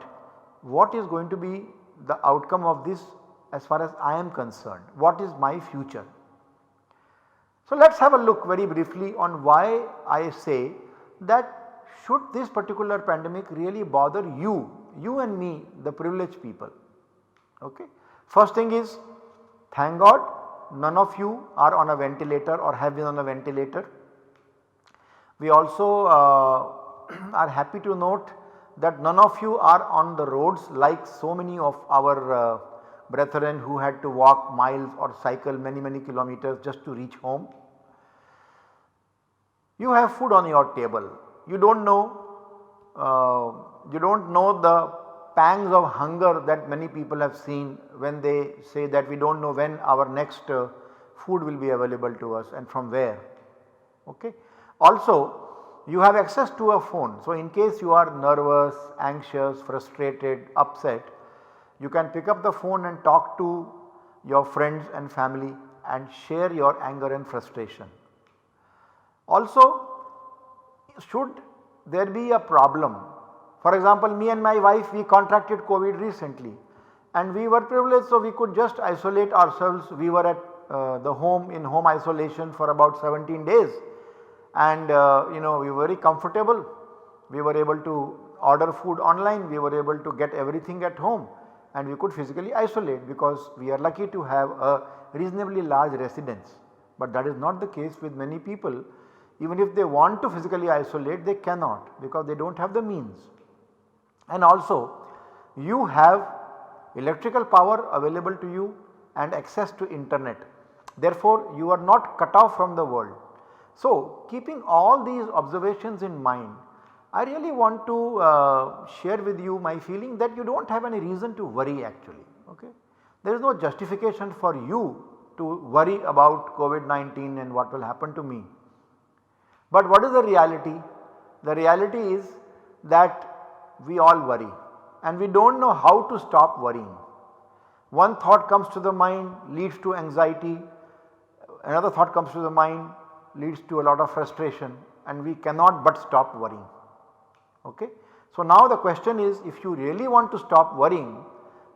what is going to be the outcome of this as far as I am concerned? What is my future? So let us have a look very briefly on why I say that should this particular pandemic really bother you and me, the privileged people. Okay. First thing is, thank God none of you are on a ventilator or have been on a ventilator. We also are happy to note that none of you are on the roads like so many of our brethren who had to walk miles or cycle many kilometers just to reach home. You have food on your table. You do not know the pangs of hunger that many people have seen when they say that we do not know when our next food will be available to us and from where. Okay. Also you have access to a phone. So in case you are nervous, anxious, frustrated, upset, you can pick up the phone and talk to your friends and family and share your anger and frustration. Also, should there be a problem, for example me and my wife, we contracted COVID recently and we were privileged, so we could just isolate ourselves. We were at the home in home isolation for about 17 days and we were very comfortable. We were able to order food online, we were able to get everything at home and we could physically isolate because we are lucky to have a reasonably large residence. But that is not the case with many people. Even if they want to physically isolate, they cannot because they do not have the means. And also you have electrical power available to you and access to internet. Therefore, you are not cut off from the world. So, keeping all these observations in mind, I really want to share with you my feeling that you do not have any reason to worry actually. Okay? There is no justification for you to worry about COVID-19 and what will happen to me. But what is the reality? The reality is that we all worry and we do not know how to stop worrying. One thought comes to the mind, leads to anxiety, another thought comes to the mind, leads to a lot of frustration, and we cannot but stop worrying. Okay? So now the question is, if you really want to stop worrying,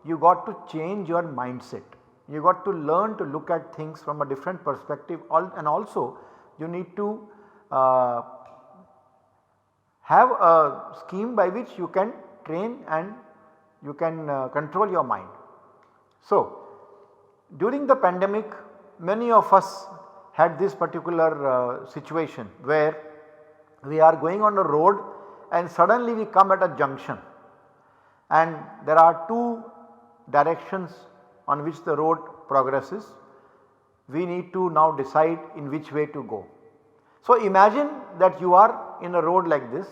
you got to change your mindset. You got to learn to look at things from a different perspective, and also you need to have a scheme by which you can train and you can control your mind. So, during the pandemic, many of us had this particular situation where we are going on a road and suddenly we come at a junction and there are two directions on which the road progresses. We need to now decide in which way to go. So, imagine that you are in a road like this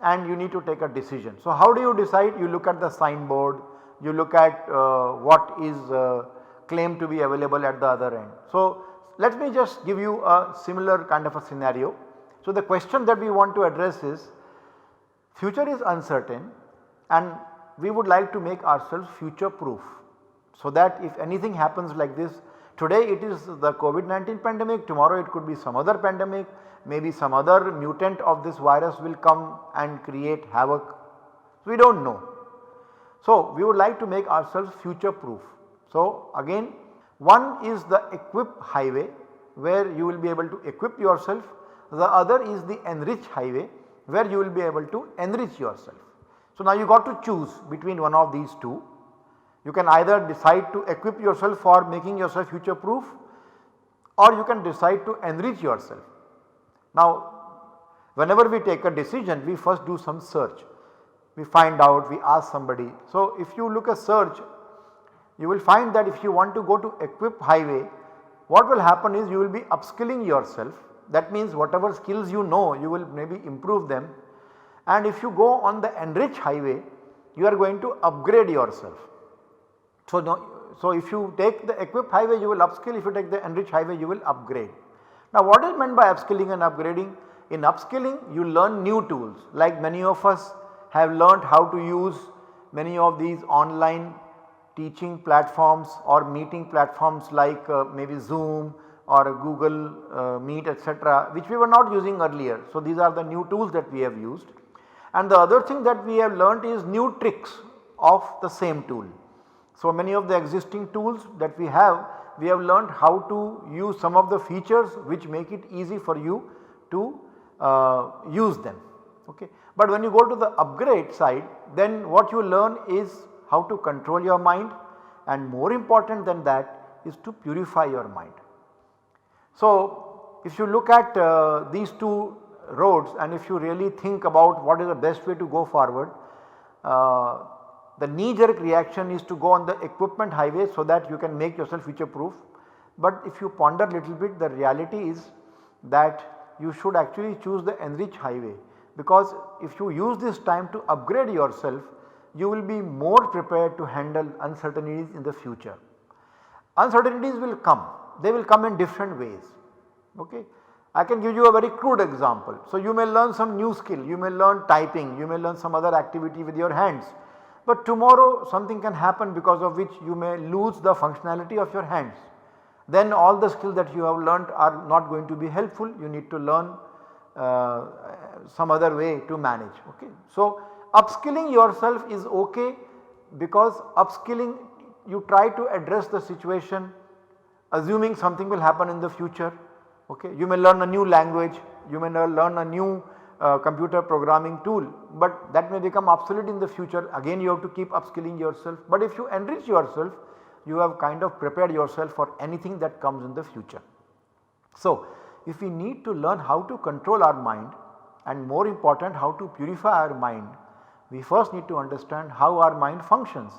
and you need to take a decision. So, how do you decide? You look at the signboard, you look at what is claimed to be available at the other end. So, let me just give you a similar kind of a scenario. So, the question that we want to address is, future is uncertain and we would like to make ourselves future proof, so that if anything happens like this, today it is the COVID-19 pandemic, tomorrow it could be some other pandemic, maybe some other mutant of this virus will come and create havoc, we do not know. So, we would like to make ourselves future proof. So, again, one is the equip highway where you will be able to equip yourself, the other is the enrich highway where you will be able to enrich yourself. So, now you got to choose between one of these two. You can either decide to equip yourself for making yourself future proof, or you can decide to enrich yourself. Now, whenever we take a decision, we first do some search, we find out, we ask somebody. So, if you look at search, you will find that if you want to go to equip highway, what will happen is you will be upskilling yourself. That means whatever skills you know, you will maybe improve them, and if you go on the enrich highway, you are going to upgrade yourself. So, if you take the equip highway, you will upskill, if you take the enrich highway, you will upgrade. Now, what is meant by upskilling and upgrading? In upskilling, you learn new tools, like many of us have learned how to use many of these online teaching platforms or meeting platforms like maybe Zoom or Google Meet, etc., which we were not using earlier. So, these are the new tools that we have used. And the other thing that we have learnt is new tricks of the same tool. So, many of the existing tools that we have learnt how to use some of the features which make it easy for you to use them. Okay. But when you go to the upgrade side, then what you learn is how to control your mind, and more important than that is to purify your mind. So, if you look at these two roads and if you really think about what is the best way to go forward, the knee jerk reaction is to go on the equipment highway so that you can make yourself future proof. But if you ponder little bit, the reality is that you should actually choose the enrich highway, because if you use this time to upgrade yourself, you will be more prepared to handle uncertainties in the future. Uncertainties will come, they will come in different ways. Okay. I can give you a very crude example. So, you may learn some new skill, you may learn typing, you may learn some other activity with your hands, but tomorrow something can happen because of which you may lose the functionality of your hands. Then all the skills that you have learnt are not going to be helpful, you need to learn some other way to manage. Okay. So, upskilling yourself is okay, because upskilling, you try to address the situation assuming something will happen in the future. Okay. You may learn a new language, you may learn a new computer programming tool, but that may become obsolete in the future. Again, you have to keep upskilling yourself, but if you enrich yourself, you have kind of prepared yourself for anything that comes in the future. So, if we need to learn how to control our mind, and more important how to purify our mind, we first need to understand how our mind functions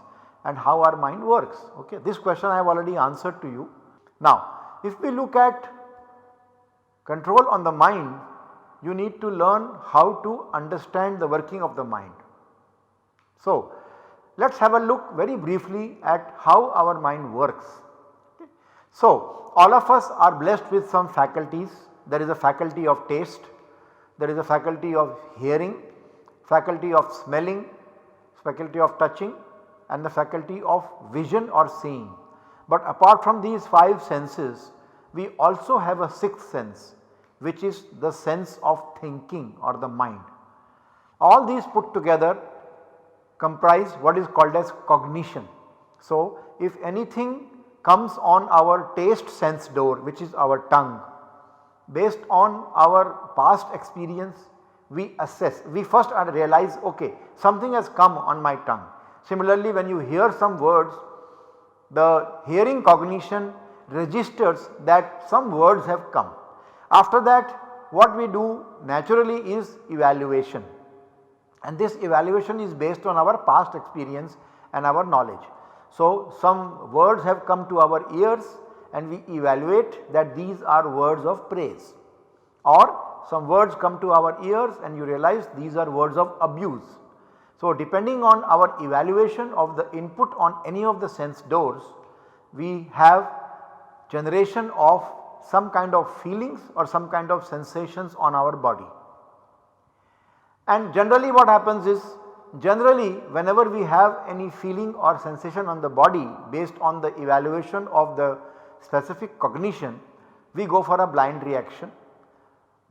and how our mind works. Okay. This question I have already answered to you. Now, if we look at control on the mind, you need to learn how to understand the working of the mind. So, let us have a look very briefly at how our mind works. Okay. So, all of us are blessed with some faculties. There is a faculty of taste, there is a faculty of hearing, faculty of smelling, faculty of touching and the faculty of vision or seeing. But apart from these 5 senses, we also have a 6th sense, which is the sense of thinking or the mind. All these put together comprise what is called as cognition. So, if anything comes on our taste sense door, which is our tongue, based on our past experience, we assess, we first realize, okay, something has come on my tongue. Similarly, when you hear some words, the hearing cognition registers that some words have come. After that, what we do naturally is evaluation, and this evaluation is based on our past experience and our knowledge. So, some words have come to our ears and we evaluate that these are words of praise, or some words come to our ears and you realize these are words of abuse. So, depending on our evaluation of the input on any of the sense doors, we have generation of some kind of feelings or some kind of sensations on our body. And generally what happens is, generally whenever we have any feeling or sensation on the body based on the evaluation of the specific cognition, we go for a blind reaction.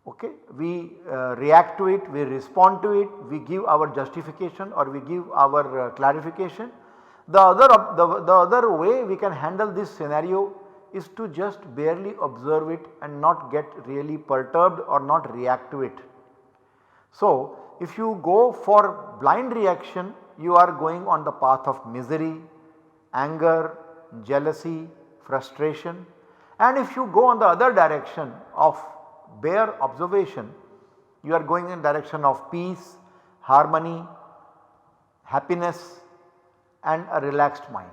Okay. We react to it, we respond to it, we give our justification or we give our clarification. The other way we can handle this scenario is to just barely observe it and not get really perturbed or not react to it. So, if you go for blind reaction, you are going on the path of misery, anger, jealousy, frustration, and if you go on the other direction of bare observation, you are going in direction of peace, harmony, happiness and a relaxed mind.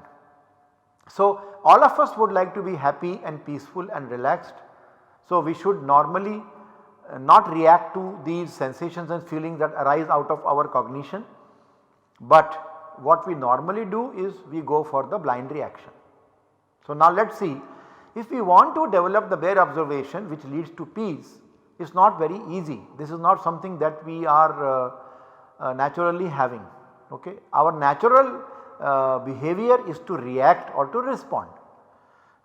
So, all of us would like to be happy and peaceful and relaxed. So, we should normally not react to these sensations and feelings that arise out of our cognition, but what we normally do is we go for the blind reaction. So, now let us see, if we want to develop the bare observation which leads to peace, it is not very easy. This is not something that we are naturally having. Okay. Our natural behavior is to react or to respond.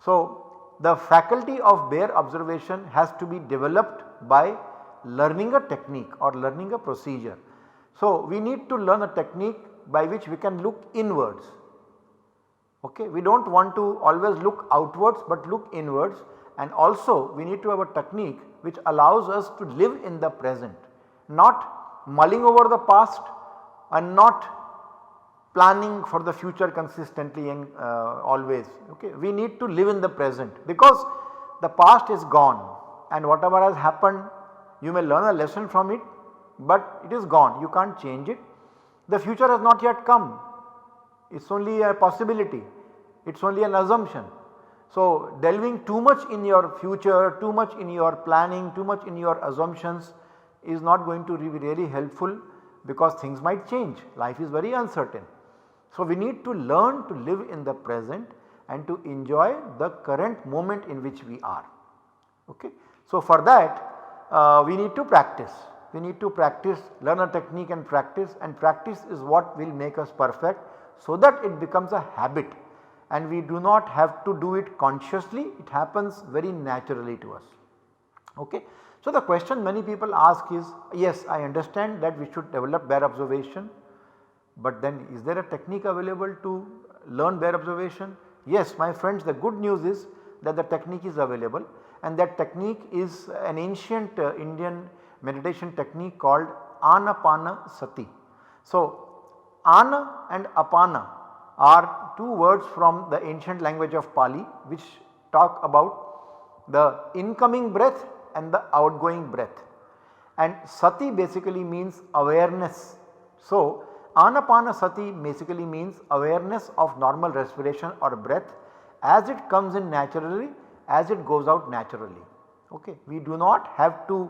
So, the faculty of bare observation has to be developed by learning a technique or learning a procedure. So, we need to learn a technique by which we can look inwards. Okay. We do not want to always look outwards, but look inwards, and also we need to have a technique which allows us to live in the present, not mulling over the past and not planning for the future consistently and always. Okay. We need to live in the present because the past is gone and whatever has happened, you may learn a lesson from it, but it is gone, you can't change it. The future has not yet come, it is only a possibility, it is only an assumption. So, delving too much in your future, too much in your planning, too much in your assumptions is not going to be really helpful because things might change, life is very uncertain. So, we need to learn to live in the present and to enjoy the current moment in which we are. Okay. So, for that we need to practice. We need to practice, learn a technique and practice is what will make us perfect, so that it becomes a habit and we do not have to do it consciously, it happens very naturally to us. Okay. So, the question many people ask is, yes, I understand that we should develop bare observation, but then is there a technique available to learn bare observation? Yes, my friends, the good news is that the technique is available, and that technique is an ancient Indian meditation technique called Anapanasati. So, Ana and Apana are 2 words from the ancient language of Pali which talk about the incoming breath and the outgoing breath, and Sati basically means awareness. So, Anapanasati basically means awareness of normal respiration or breath as it comes in naturally, as it goes out naturally. Okay. We do not have to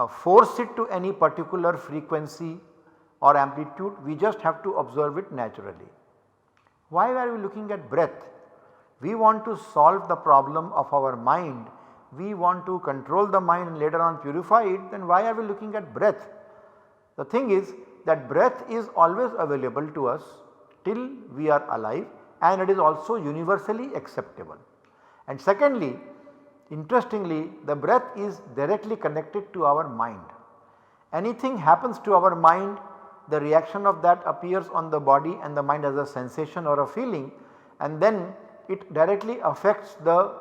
force it to any particular frequency or amplitude, we just have to observe it naturally. Why are we looking at breath? We want to solve the problem of our mind, we want to control the mind and later on purify it, then why are we looking at breath? The thing is that breath is always available to us till we are alive, and it is also universally acceptable. And secondly, interestingly, the breath is directly connected to our mind. Anything happens to our mind, the reaction of that appears on the body and the mind as a sensation or a feeling, and then it directly affects the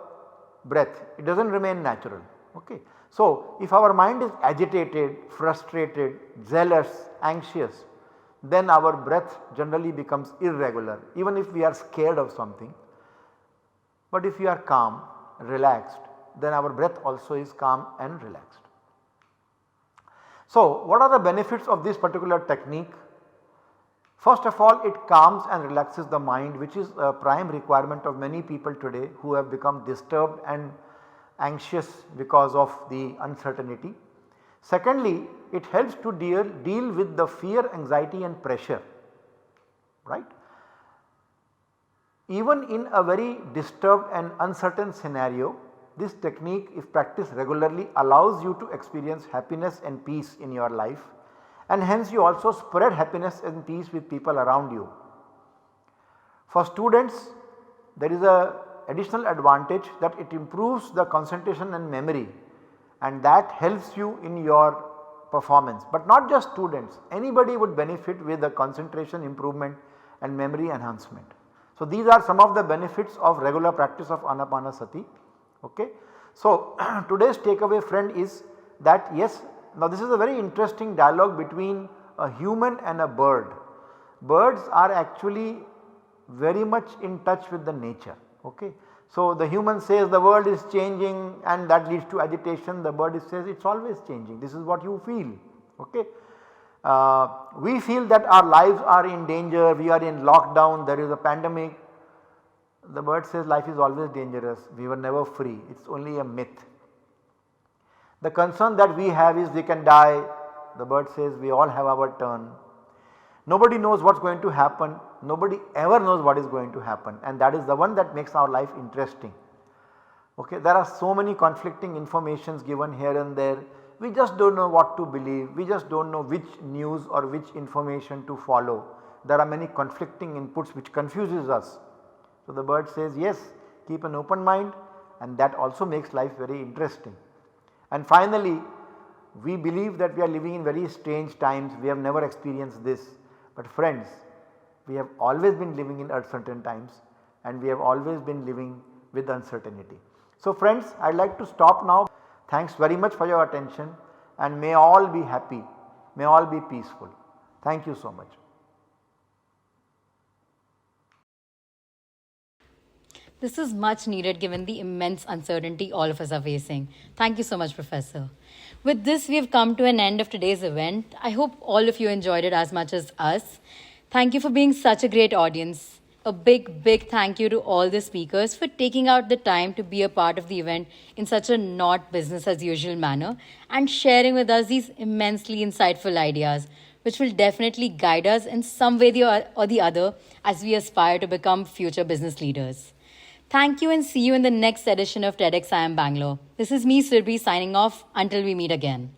breath, it does not remain natural. Okay. So, if our mind is agitated, frustrated, jealous, anxious, then our breath generally becomes irregular even if we are scared of something. But if we are calm, relaxed, then our breath also is calm and relaxed. So, what are the benefits of this particular technique? First of all, it calms and relaxes the mind, which is a prime requirement of many people today who have become disturbed and anxious because of the uncertainty. Secondly, it helps to deal with the fear, anxiety and pressure, right. Even in a very disturbed and uncertain scenario, this technique, if practiced regularly, allows you to experience happiness and peace in your life, and hence you also spread happiness and peace with people around you. For students, there is a additional advantage that it improves the concentration and memory, and that helps you in your performance. But not just students, anybody would benefit with the concentration improvement and memory enhancement. So, these are some of the benefits of regular practice of Anapanasati. Okay. So, today's takeaway, friend, is that yes, now this is a very interesting dialogue between a human and a bird. Birds are actually very much in touch with the nature. Okay. So, the human says the world is changing and that leads to agitation, the bird says it is always changing, this is what you feel. Okay. We feel that our lives are in danger, we are in lockdown, there is a pandemic. The bird says life is always dangerous, we were never free, it is only a myth. The concern that we have is we can die, the bird says we all have our turn. Nobody knows what is going to happen, nobody ever knows what is going to happen, and that is the one that makes our life interesting. Okay. There are so many conflicting informations given here and there, we just do not know what to believe, we just do not know which news or which information to follow. There are many conflicting inputs which confuses us. So, the bird says yes, keep an open mind, and that also makes life very interesting. And finally, we believe that we are living in very strange times, we have never experienced this, but friends, we have always been living in uncertain times and we have always been living with uncertainty. So, friends, I would like to stop now. Thanks very much for your attention, and may all be happy, may all be peaceful. Thank you so much. This is much needed given the immense uncertainty all of us are facing. Thank you so much, Professor. With this, we have come to an end of today's event. I hope all of you enjoyed it as much as us. Thank you for being such a great audience. A big, big thank you to all the speakers for taking out the time to be a part of the event in such a not business as usual manner and sharing with us these immensely insightful ideas, which will definitely guide us in some way or the other as we aspire to become future business leaders. Thank you and see you in the next edition of TEDxIIMBangalore. This is me, Surbhi, signing off until we meet again.